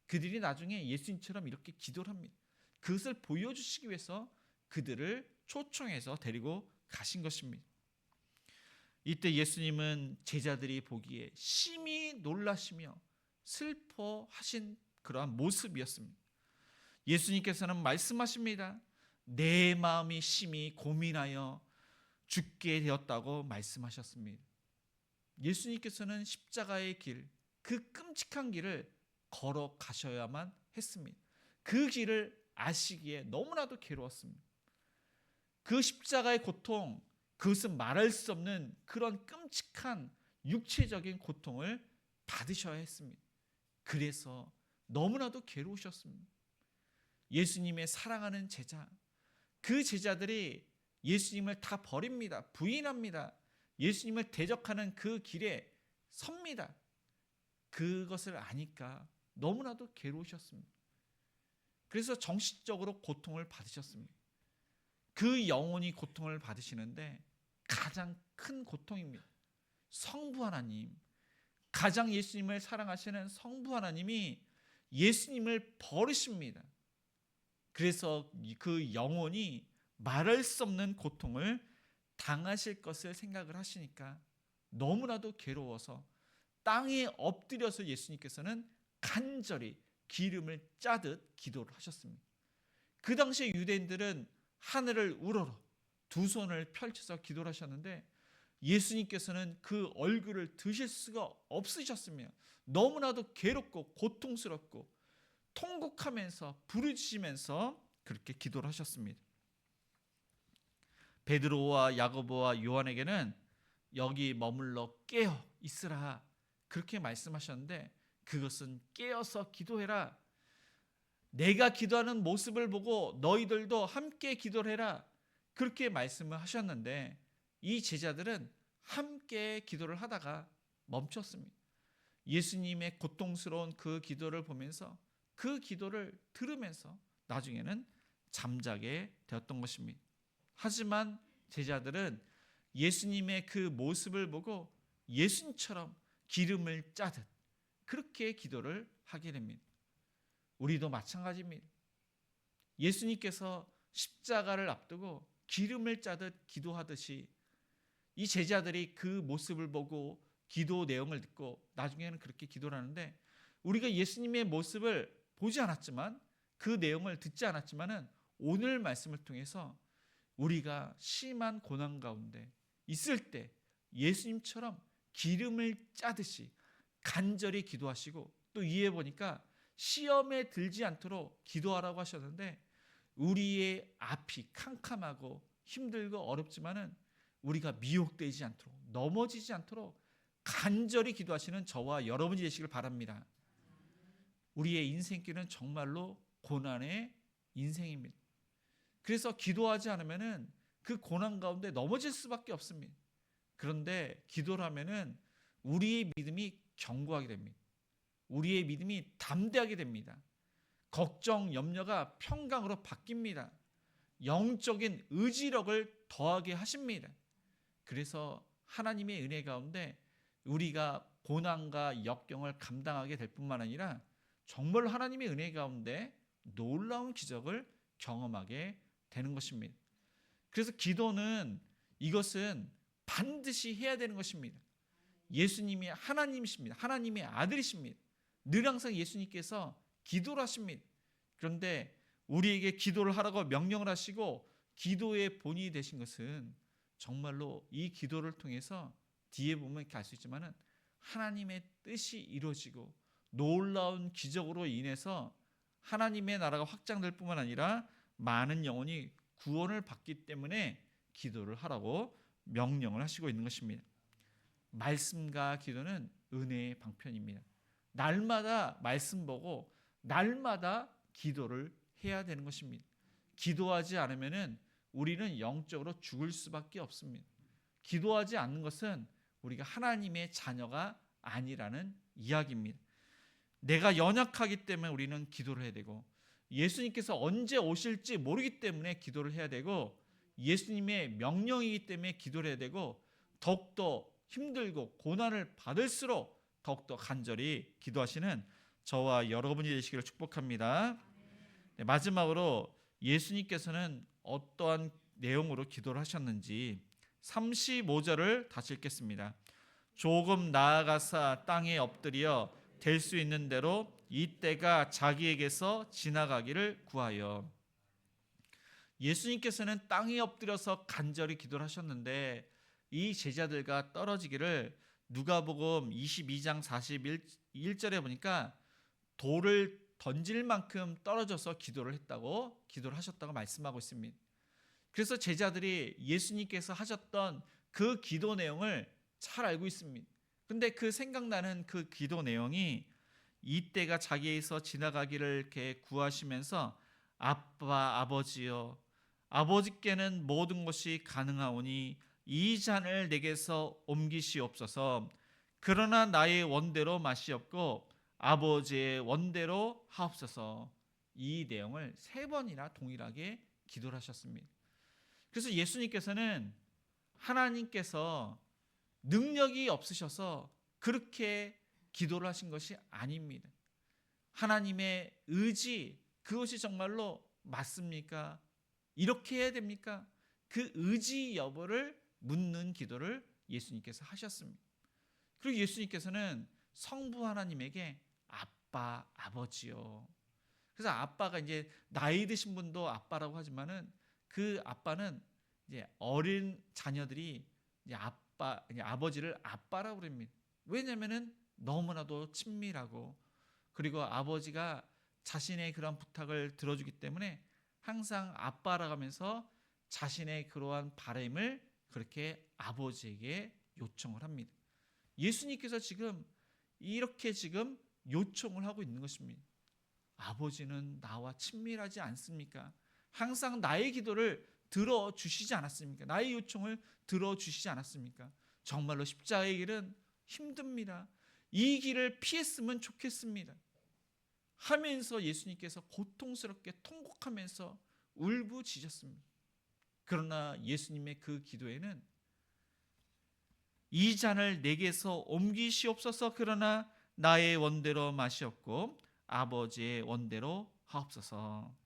그들이 나중에 예수님처럼 이렇게 기도를 합니다. 그것을 보여주시기 위해서 그들을 초청해서 데리고 가신 것입니다. 이때 예수님은 제자들이 보기에 심히 놀라시며 슬퍼하신 그러한 모습이었습니다. 예수님께서는 말씀하십니다. 내 마음이 심히 고민하여 죽게 되었다고 말씀하셨습니다. 예수님께서는 십자가의 길, 그 끔찍한 길을 걸어가셔야만 했습니다. 그 길을 아시기에 너무나도 괴로웠습니다. 그 십자가의 고통, 그것은 말할 수 없는 그런 끔찍한 육체적인 고통을 받으셔야 했습니다. 그래서 너무나도 괴로우셨습니다. 예수님의 사랑하는 제자, 그 제자들이 예수님을 다 버립니다. 부인합니다. 예수님을 대적하는 그 길에 섭니다. 그것을 아니까 너무나도 괴로우셨습니다. 그래서 정신적으로 고통을 받으셨습니다. 그 영혼이 고통을 받으시는데 가장 큰 고통입니다. 성부 하나님, 가장 예수님을 사랑하시는 성부 하나님이 예수님을 버리십니다. 그래서 그 영혼이 말할 수 없는 고통을 당하실 것을 생각을 하시니까 너무나도 괴로워서 땅에 엎드려서 예수님께서는 간절히 기름을 짜듯 기도를 하셨습니다. 그 당시에 유대인들은 하늘을 우러러 두 손을 펼쳐서 기도를 하셨는데 예수님께서는 그 얼굴을 드실 수가 없으셨으며 너무나도 괴롭고 고통스럽고 통곡하면서 부르짖으면서 그렇게 기도를 하셨습니다. 베드로와 야고보와 요한에게는 여기 머물러 깨어 있으라 그렇게 말씀하셨는데 그것은 깨어서 기도해라. 내가 기도하는 모습을 보고 너희들도 함께 기도를 해라. 그렇게 말씀을 하셨는데 이 제자들은 함께 기도를 하다가 멈췄습니다. 예수님의 고통스러운 그 기도를 보면서 그 기도를 들으면서 나중에는 잠자게 되었던 것입니다. 하지만 제자들은 예수님의 그 모습을 보고 예수님처럼 기름을 짜듯 그렇게 기도를 하게 됩니다. 우리도 마찬가지입니다. 예수님께서 십자가를 앞두고 기름을 짜듯 기도하듯이 이 제자들이 그 모습을 보고 기도 내용을 듣고 나중에는 그렇게 기도를 하는데 우리가 예수님의 모습을 보지 않았지만 그 내용을 듣지 않았지만은 오늘 말씀을 통해서 우리가 심한 고난 가운데 있을 때 예수님처럼 기름을 짜듯이 간절히 기도하시고 또 위에 보니까 시험에 들지 않도록 기도하라고 하셨는데 우리의 앞이 캄캄하고 힘들고 어렵지만은 우리가 미혹되지 않도록 넘어지지 않도록 간절히 기도하시는 저와 여러분이 되시길 바랍니다. 우리의 인생길은 정말로 고난의 인생입니다. 그래서 기도하지 않으면은 그 고난 가운데 넘어질 수밖에 없습니다. 그런데 기도를 하면은 우리의 믿음이 견고하게 됩니다. 우리의 믿음이 담대하게 됩니다. 걱정, 염려가 평강으로 바뀝니다. 영적인 의지력을 더하게 하십니다. 그래서 하나님의 은혜 가운데 우리가 고난과 역경을 감당하게 될 뿐만 아니라 정말 하나님의 은혜 가운데 놀라운 기적을 경험하게 되는 것입니다. 그래서 기도는 이것은 반드시 해야 되는 것입니다. 예수님이 하나님이십니다. 하나님의 아들이십니다. 늘 항상 예수님께서 기도를 하십니다. 그런데 우리에게 기도를 하라고 명령을 하시고 기도의 본이 되신 것은 정말로 이 기도를 통해서 뒤에 보면 이렇게 알 수 있지만은 하나님의 뜻이 이루어지고 놀라운 기적으로 인해서 하나님의 나라가 확장될 뿐만 아니라 많은 영혼이 구원을 받기 때문에 기도를 하라고 명령을 하시고 있는 것입니다. 말씀과 기도는 은혜의 방편입니다. 날마다 말씀 보고 날마다 기도를 해야 되는 것입니다. 기도하지 않으면은 우리는 영적으로 죽을 수밖에 없습니다. 기도하지 않는 것은 우리가 하나님의 자녀가 아니라는 이야기입니다. 내가 연약하기 때문에 우리는 기도를 해야 되고 예수님께서 언제 오실지 모르기 때문에 기도를 해야 되고 예수님의 명령이기 때문에 기도를 해야 되고 더욱더 힘들고 고난을 받을수록 더욱더 간절히 기도하시는 저와 여러분이 되시기를 축복합니다. 네, 마지막으로 예수님께서는 어떠한 내용으로 기도를 하셨는지 35절을 다시 읽겠습니다. 조금 나아가사 땅에 엎드려 될 수 있는 대로 이 때가 자기에게서 지나가기를 구하여. 예수님께서는 땅에 엎드려서 간절히 기도를 하셨는데 이 제자들과 떨어지기를 누가복음 22장 41절에 보니까 돌을 던질 만큼 떨어져서 기도를 하셨다고 말씀하고 있습니다. 그래서 제자들이 예수님께서 하셨던 그 기도 내용을 잘 알고 있습니다. 근데 그 생각나는 그 기도 내용이 이 때가 자기에서 지나가기를 이렇게 구하시면서 아빠 아버지여 아버지께는 모든 것이 가능하오니 이 잔을 내게서 옮기시옵소서. 그러나 나의 원대로 마시옵고 아버지의 원대로 하옵소서. 이 내용을 3번이나 동일하게 기도를 하셨습니다. 그래서 예수님께서는 하나님께서 능력이 없으셔서 그렇게 기도를 하신 것이 아닙니다. 하나님의 의지, 그것이 정말로 맞습니까? 이렇게 해야 됩니까? 그 의지 여부를 묻는 기도를 예수님께서 하셨습니다. 그리고 예수님께서는 성부 하나님에게 아빠, 아버지요. 그래서 아빠가 이제 나이 드신 분도 아빠라고 하지만은 그 아빠는 이제 어린 자녀들이 이제 아버지를 아빠라고 그럽니다. 왜냐면은 너무나도 친밀하고 그리고 아버지가 자신의 그런 부탁을 들어주기 때문에 항상 아빠라고 하면서 자신의 그러한 바람을 그렇게 아버지에게 요청을 합니다. 예수님께서 지금 이렇게 지금 요청을 하고 있는 것입니다. 아버지는 나와 친밀하지 않습니까? 항상 나의 기도를 들어주시지 않았습니까? 나의 요청을 들어주시지 않았습니까? 정말로 십자가의 길은 힘듭니다. 이 길을 피했으면 좋겠습니다 하면서 예수님께서 고통스럽게 통곡하면서 울부짖었습니다. 그러나 예수님의 그 기도에는 이 잔을 내게서 옮기시옵소서. 그러나 나의 원대로 마시옵고 아버지의 원대로 하옵소서.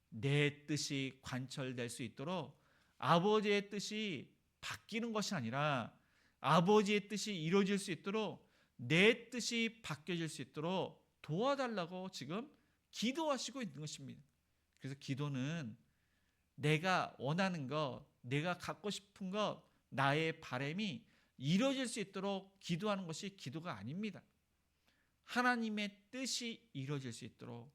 내 뜻이 관철될 수 있도록 아버지의 뜻이 바뀌는 것이 아니라 아버지의 뜻이 이루어질 수 있도록 내 뜻이 바뀌어질 수 있도록 도와달라고 지금 기도하시고 있는 것입니다. 그래서 기도는 내가 원하는 것, 내가 갖고 싶은 것, 나의 바람이 이루어질 수 있도록 기도하는 것이 기도가 아닙니다. 하나님의 뜻이 이루어질 수 있도록,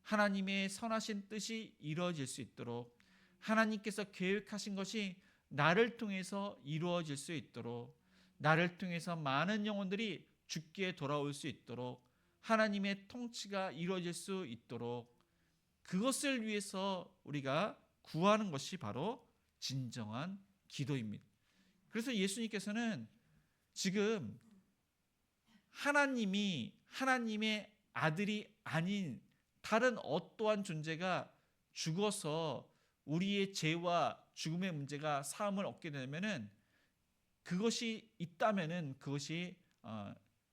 하나님의 선하신 뜻이 이루어질 수 있도록, 하나님께서 계획하신 것이 나를 통해서 이루어질 수 있도록, 나를 통해서 많은 영혼들이 주께 돌아올 수 있도록, 하나님의 통치가 이루어질 수 있도록, 그것을 위해서 우리가 구하는 것이 바로 진정한 기도입니다. 그래서 예수님께서는 지금 하나님의 아들이 아닌 다른 어떠한 존재가 죽어서 우리의 죄와 죽음의 문제가 사함을 얻게 되면은 그것이 있다면은 그것이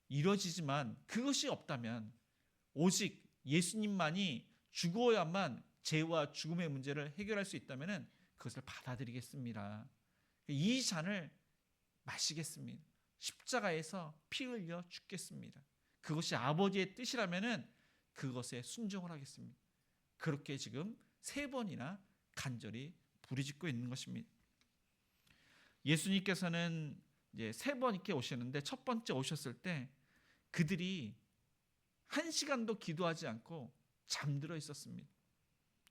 이루어지지만 그것이 없다면 오직 예수님만이 죽어야만 죄와 죽음의 문제를 해결할 수 있다면은 그것을 받아들이겠습니다. 이 잔을 마시겠습니다. 십자가에서 피 흘려 죽겠습니다. 그것이 아버지의 뜻이라면은 그것에 순종을 하겠습니다. 그렇게 지금 3번이나 간절히 부르짖고 있는 것입니다. 예수님께서는 이제 3번 이렇게 오시는데 첫 번째 오셨을 때 그들이 1시간도 기도하지 않고 잠들어 있었습니다.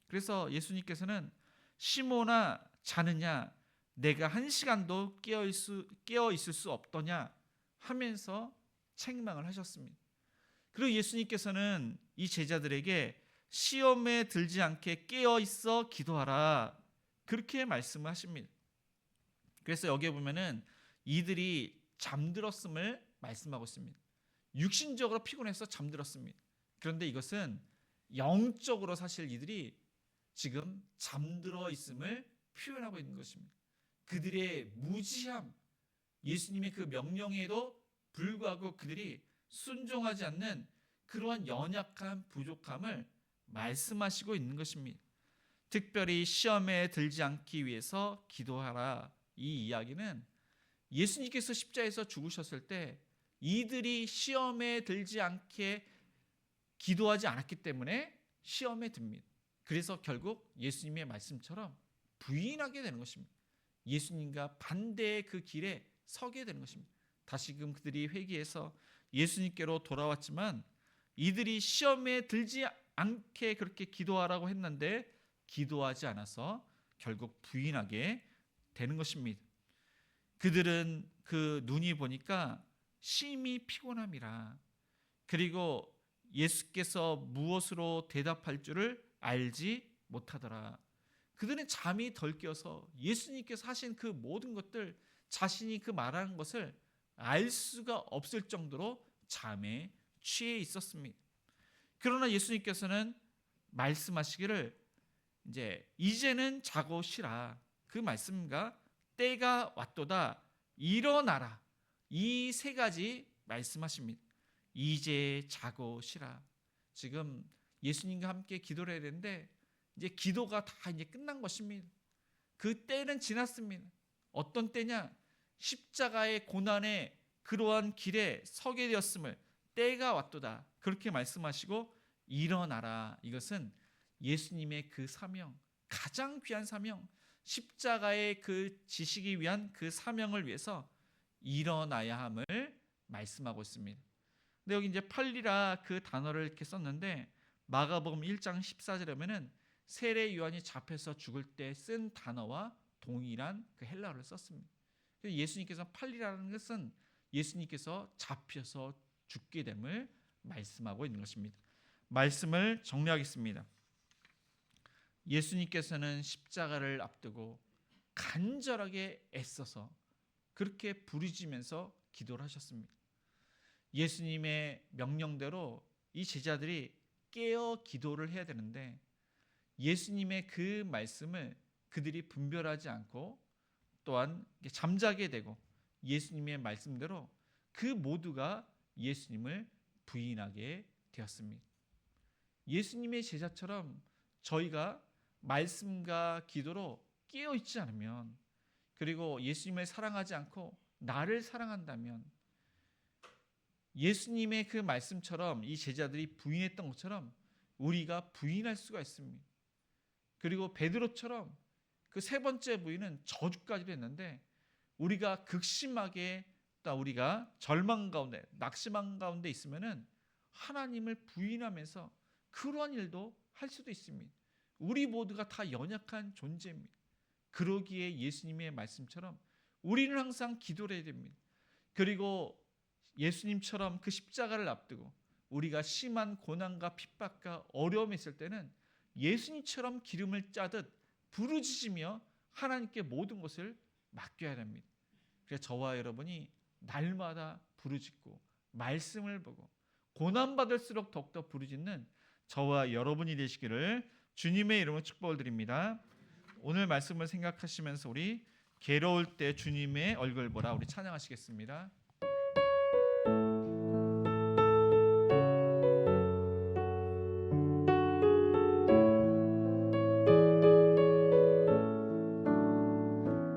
그래서 예수님께서는 시몬아 자느냐 내가 1시간도 깨어 있을 수 없더냐 하면서 책망을 하셨습니다. 그리고 예수님께서는 이 제자들에게 시험에 들지 않게 깨어 있어 기도하라 그렇게 말씀을 하십니다. 그래서 여기에 보면은 이들이 잠들었음을 말씀하고 있습니다. 육신적으로 피곤해서 잠들었습니다. 그런데 이것은 영적으로 사실 이들이 지금 잠들어 있음을 표현하고 있는 것입니다. 그들의 무지함, 예수님의 그 명령에도 불구하고 그들이 순종하지 않는 그러한 연약한 부족함을 말씀하시고 있는 것입니다. 특별히 시험에 들지 않기 위해서 기도하라. 이 이야기는 예수님께서 십자가에서 죽으셨을 때 이들이 시험에 들지 않게 기도하지 않았기 때문에 시험에 듭니다. 그래서 결국 예수님의 말씀처럼 부인하게 되는 것입니다. 예수님과 반대의 그 길에 서게 되는 것입니다. 다시금 그들이 회개해서 예수님께로 돌아왔지만 이들이 시험에 들지 않게 그렇게 기도하라고 했는데 기도하지 않아서 결국 부인하게 되는 것입니다. 그들은 그 눈이 보니까 심히 피곤함이라. 그리고 예수께서 무엇으로 대답할 줄을 알지 못하더라. 그들은 잠이 덜 깨어서 예수님께서 하신 그 모든 것들, 자신이 그 말하는 것을 알 수가 없을 정도로 잠에 취해 있었습니다. 그러나 예수님께서는 말씀하시기를 이제는 자고 쉬라. 그 말씀과 때가 왔도다. 일어나라. 이 세 가지 말씀하십니다. 이제 자고 쉬라. 지금 예수님과 함께 기도를 해야 되는데 이제 기도가 다 이제 끝난 것입니다. 그 때는 지났습니다. 어떤 때냐? 십자가의 고난의 그러한 길에 서게 되었음을 때가 왔도다. 그렇게 말씀하시고 일어나라. 이것은 예수님의 그 사명, 가장 귀한 사명, 십자가의 그 지시기 위한 그 사명을 위해서 일어나야 함을 말씀하고 있습니다. 근데 여기 이제 팔리라 그 단어를 이렇게 썼는데 마가복음 1장 14절에 보면은 세례 요한이 잡혀서 죽을 때 쓴 단어와 동일한 그 헬라어를 썼습니다. 그래서 예수님께서 팔리라는 것은 예수님께서 잡혀서 죽게 됨을 말씀하고 있는 것입니다. 말씀을 정리하겠습니다. 예수님께서는 십자가를 앞두고 간절하게 애써서 그렇게 부르짖으면서 기도를 하셨습니다. 예수님의 명령대로 이 제자들이 깨어 기도를 해야 되는데 예수님의 그 말씀을 그들이 분별하지 않고 또한 잠자게 되고 예수님의 말씀대로 그 모두가 예수님을 부인하게 되었습니다. 예수님의 제자처럼 저희가 말씀과 기도로 깨어 있지 않으면, 그리고 예수님을 사랑하지 않고 나를 사랑한다면, 예수님의 그 말씀처럼 이 제자들이 부인했던 것처럼 우리가 부인할 수가 있습니다. 그리고 베드로처럼 그 세 번째 부인은 저주까지도 했는데 우리가 극심하게 또 우리가 절망 가운데 낙심한 가운데 있으면은 하나님을 부인하면서 그러한 일도 할 수도 있습니다. 우리 모두가 다 연약한 존재입니다. 그러기에 예수님의 말씀처럼 우리는 항상 기도를 해야 됩니다. 그리고 예수님처럼 그 십자가를 앞두고 우리가 심한 고난과 핍박과 어려움이 있을 때는 예수님처럼 기름을 짜듯 부르짖으며 하나님께 모든 것을 맡겨야 합니다. 그래서 저와 여러분이 날마다 부르짖고 말씀을 보고 고난받을수록 더욱더 부르짖는 저와 여러분이 되시기를 주님의 이름으로 축복을 드립니다. 오늘 말씀을 생각하시면서 우리 괴로울 때 주님의 얼굴 보라 우리 찬양하시겠습니다.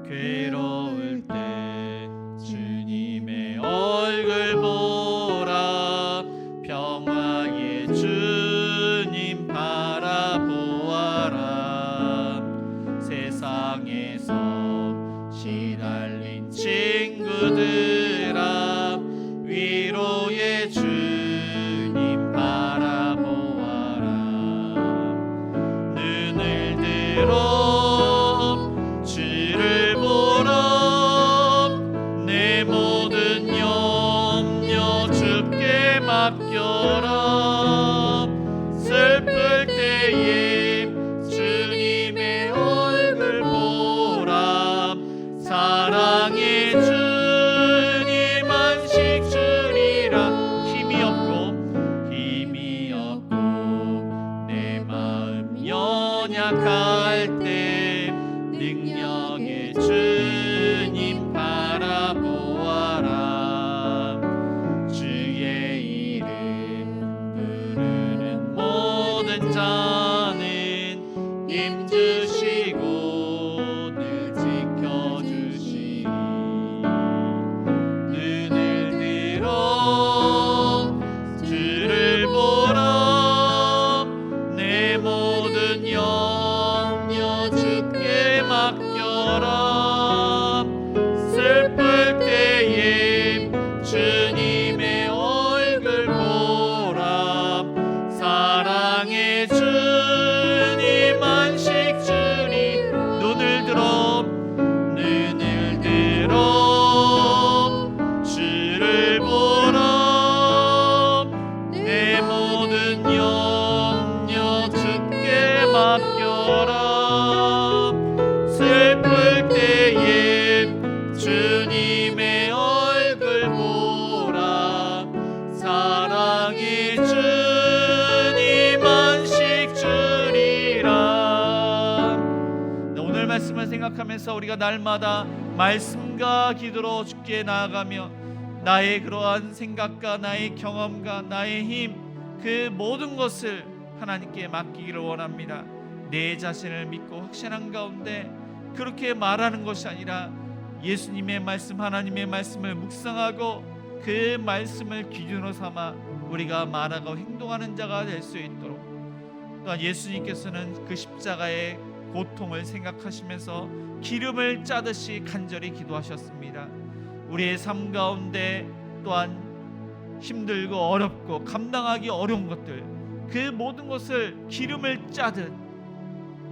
괴로울 때 주님의 얼굴 보라 평화의 주님 바라보아라 세상에서 시달린 친구들아 위로의 주님 바라보아라 눈을 들어 주를 보라 내 모든 염려 주께 맡겨라 슬플 때에 주님의 얼굴 보라 사랑의 주님 안식 주리라 힘이 없고 내 마음 연약할 때 능력의 주님 바라보아 자기 주님 안식 주리라. 오늘 말씀을 생각하면서 우리가 날마다 말씀과 기도로 주께 나아가며 나의 그러한 생각과 나의 경험과 나의 힘, 그 모든 것을 하나님께 맡기기를 원합니다. 내 자신을 믿고 확신한 가운데 그렇게 말하는 것이 아니라 예수님의 말씀, 하나님의 말씀을 묵상하고 그 말씀을 기준으로 삼아 우리가 말하고 행동하는 자가 될 수 있도록, 또한 예수님께서는 그 십자가의 고통을 생각하시면서 기름을 짜듯이 간절히 기도하셨습니다. 우리의 삶 가운데 또한 힘들고 어렵고 감당하기 어려운 것들, 그 모든 것을 기름을 짜듯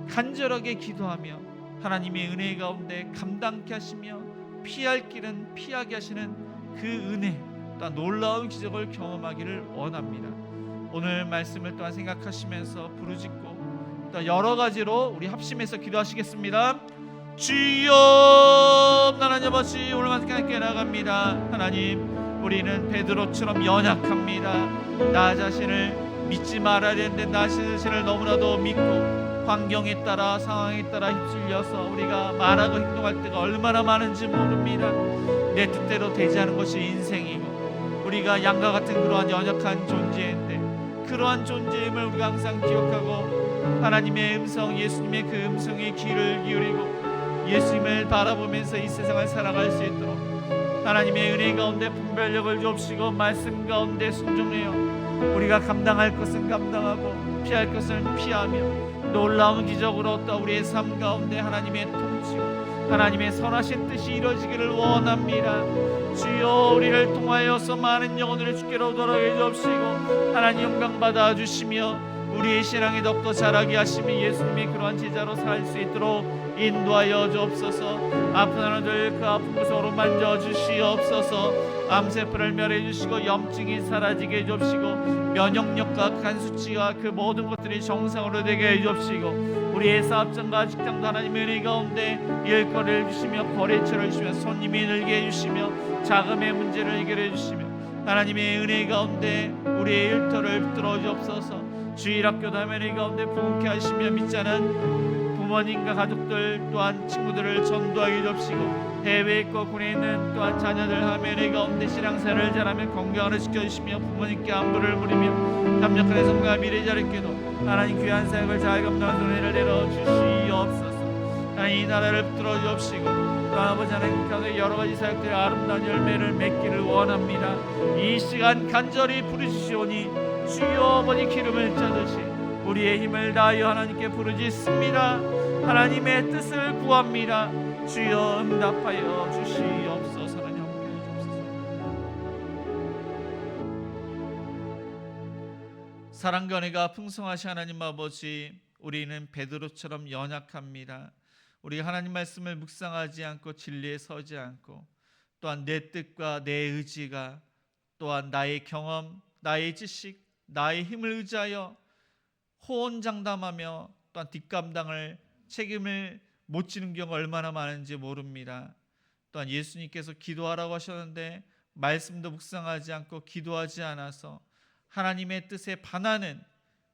간절하게 기도하며 하나님의 은혜 가운데 감당케 하시며 피할 길은 피하게 하시는 그 은혜, 또한 놀라운 기적을 경험하기를 원합니다. 오늘 말씀을 또한 생각하시면서 부르짖고 또 여러 가지로 우리 합심해서 기도하시겠습니다. 주여, 하나님 아버지, 오늘 함께 나갑니다. 하나님, 우리는 베드로처럼 연약합니다. 나 자신을 믿지 말아야 되는데 나 자신을 너무나도 믿고 환경에 따라 상황에 따라 휩쓸려서 우리가 말하고 행동할 때가 얼마나 많은지 모릅니다. 내 뜻대로 되지 않은 것이 인생이고 우리가 양과 같은 그러한 연약한 존재인데 그러한 존재임을 우리가 항상 기억하고 하나님의 음성, 예수님의 그 음성에 귀를 기울이고 예수님을 바라보면서 이 세상을 살아갈 수 있도록 하나님의 은혜 가운데 분별력을 주옵시고 말씀 가운데 순종하여 우리가 감당할 것은 감당하고 피할 것은 피하며 놀라운 기적으로 또 우리의 삶 가운데 하나님의 통치와 하나님의 선하신 뜻이 이루어지기를 원합니다. 주여, 우리를 통하여서 많은 영혼들을 주께로 돌아오게 주옵시고 하나님 영광 받아 주시며 우리의 신앙이 더욱더 자라게 하시며 예수님의 그러한 제자로 살 수 있도록 인도하여 주옵소서. 아픈 하나들 그 아픈 곳으로 만져 주시옵소서. 암세포를 멸해 주시고 염증이 사라지게 해 주옵시고 면역력과 간 수치와 그 모든 것들이 정상으로 되게 해 주옵시고 우리의 사업장과 직장도 하나님의 은혜 가운데 일거리를 주시며 거래처를 주시며 손님이 늘게 해 주시며 자금의 문제를 해결해 주시며 하나님의 은혜 가운데 우리의 일터를 붙들어 주옵소서. 주일학교 다면의 가운데 부흥케 하시며 믿지 않은 부모님과 가족들 또한 친구들을 전도하게 주옵시고 해외에 있고 군에 있는 또한 자녀들 화면의 가운데 신앙생활을 잘하며 건강을 지켜주시며 부모님께 안부를 물으며 협력하는 성과 미래 자리께도 하나님 귀한 사역을 잘 감당하는 은혜를 내려 주시옵소서. 하나님 이 나라를 붙들어 주옵시고 또 아버지 하나님 가운데 여러 가지 사역들의 아름다운 열매를 맺기를 원합니다. 이 시간 간절히 부르시오니 주여, 아버지 기름을 짜듯이 우리의 힘을 다하여 하나님께 부르짖습니다. 하나님의 뜻을 구합니다. 주여 응답하여 주시옵소서. 하나님 함께해 주옵소서. 사랑과 은혜가 풍성하신 하나님 아버지, 우리는 베드로처럼 연약합니다. 우리가 하나님 말씀을 묵상하지 않고 진리에 서지 않고 또한 내 뜻과 내 의지가 또한 나의 경험, 나의 지식, 나의 힘을 의지하여 호언장담하며 또한 뒷감당을 책임을 못 지는 경우가 얼마나 많은지 모릅니다. 또한 예수님께서 기도하라고 하셨는데 말씀도 묵상하지 않고 기도하지 않아서 하나님의 뜻에 반하는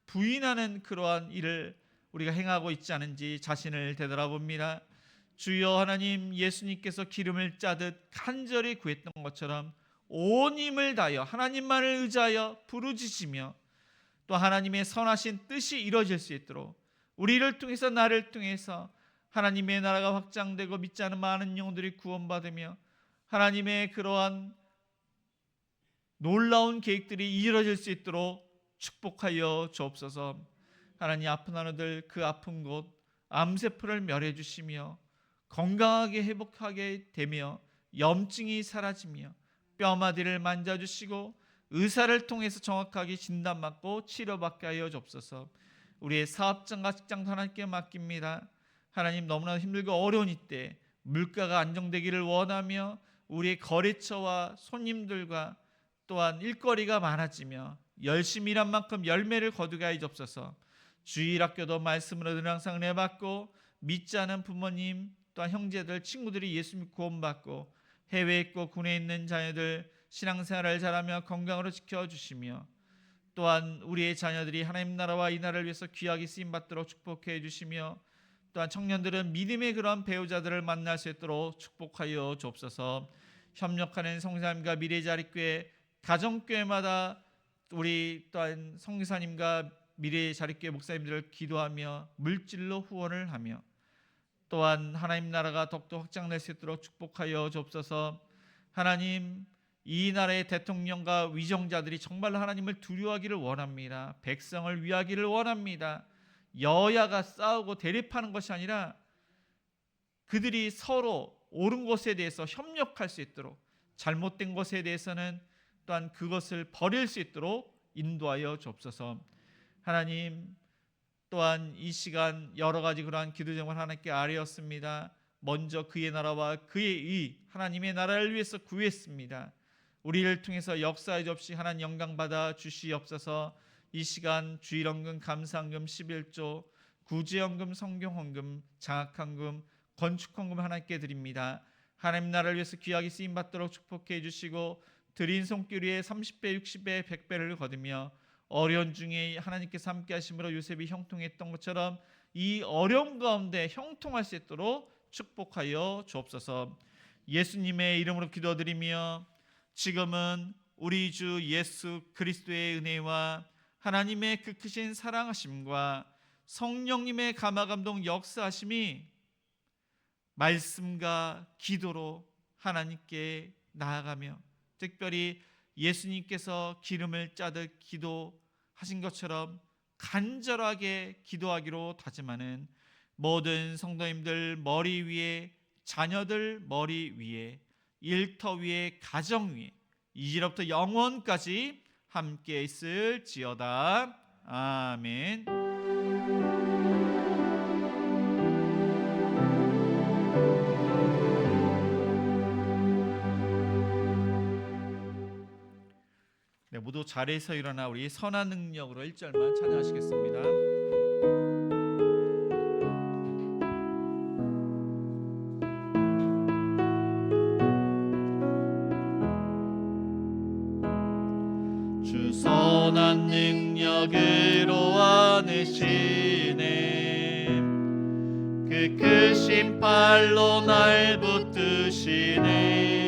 부인하는 그러한 일을 우리가 행하고 있지 않은지 자신을 되돌아봅니다. 주여, 하나님, 예수님께서 기름을 짜듯 간절히 구했던 것처럼 온 힘을 다하여 하나님만을 의지하여 부르짖으며 또 하나님의 선하신 뜻이 이루어질 수 있도록 우리를 통해서 나를 통해서 하나님의 나라가 확장되고 믿지 않은 많은 영혼들이 구원받으며 하나님의 그러한 놀라운 계획들이 이루어질 수 있도록 축복하여 주옵소서. 하나님, 아픈 하나들 그 아픈 곳 암세포를 멸해 주시며 건강하게 회복하게 되며 염증이 사라지며 뼈마디를 만져주시고 의사를 통해서 정확하게 진단받고 치료받게 하여 주옵소서. 우리의 사업장과 직장도 하나님께 맡깁니다. 하나님, 너무나 힘들고 어려운 이때 물가가 안정되기를 원하며 우리의 거래처와 손님들과 또한 일거리가 많아지며 열심히 일한 만큼 열매를 거두게 하여 주옵소서. 주일학교도 말씀으로 늘 항상 내받고 믿지 않은 부모님 또한 형제들 친구들이 예수님 구원받고 해외에 있고 군에 있는 자녀들 신앙생활을 잘하며 건강으로 지켜주시며 또한 우리의 자녀들이 하나님 나라와 이 나라를 위해서 귀하게 쓰임 받도록 축복해 주시며 또한 청년들은 믿음의 그런 배우자들을 만날 수 있도록 축복하여 주옵소서. 협력하는 성사님과 미래자립교회 가정교회마다 우리 또한 성사님과 미래자립교회 목사님들을 기도하며 물질로 후원을 하며 또한 하나님 나라가 더욱더 확장될 수 있도록 축복하여 주옵소서. 하나님, 이 나라의 대통령과 위정자들이 정말 하나님을 두려워하기를 원합니다. 백성을 위하기를 원합니다. 여야가 싸우고 대립하는 것이 아니라 그들이 서로 옳은 것에 대해서 협력할 수 있도록, 잘못된 것에 대해서는 또한 그것을 버릴 수 있도록 인도하여 주옵소서. 하나님, 또한 이 시간 여러 가지 그러한 기도 제목을 하나님께 아뢰었습니다. 먼저 그의 나라와 그의 의, 하나님의 나라를 위해서 구했습니다. 우리를 통해서 역사의 접시 하나님 영광 받아 주시옵소서. 이 시간 주일헌금, 감사헌금, 11조, 구제헌금, 성경헌금, 장학헌금, 건축헌금 하나님께 드립니다. 하나님 나라를 위해서 귀하게 쓰임 받도록 축복해 주시고 드린 손길 위에 30배, 60배, 100배를 거두며 어려운 중에 하나님께서 함께 하심으로 요셉이 형통했던 것처럼 이 어려움 가운데 형통할 수 있도록 축복하여 주옵소서. 예수님의 이름으로 기도드리며 지금은 우리 주 예수 그리스도의 은혜와 하나님의 그 크신 사랑하심과 성령님의 감화감동 역사하심이 말씀과 기도로 하나님께 나아가며 특별히 예수님께서 기름을 짜듯 기도하신 것처럼 간절하게 기도하기로 다짐하는 모든 성도님들 머리 위에, 자녀들 머리 위에, 일터 위에, 가정 위에 이제로부터 영원까지 함께 있을지어다. 아멘. 네, 모두 자리에서 일어나 우리 선한 능력으로 1절만 찬양하시겠습니다. 주 선한 능력으로 안으시네 그 크신 팔로 날 붙드시네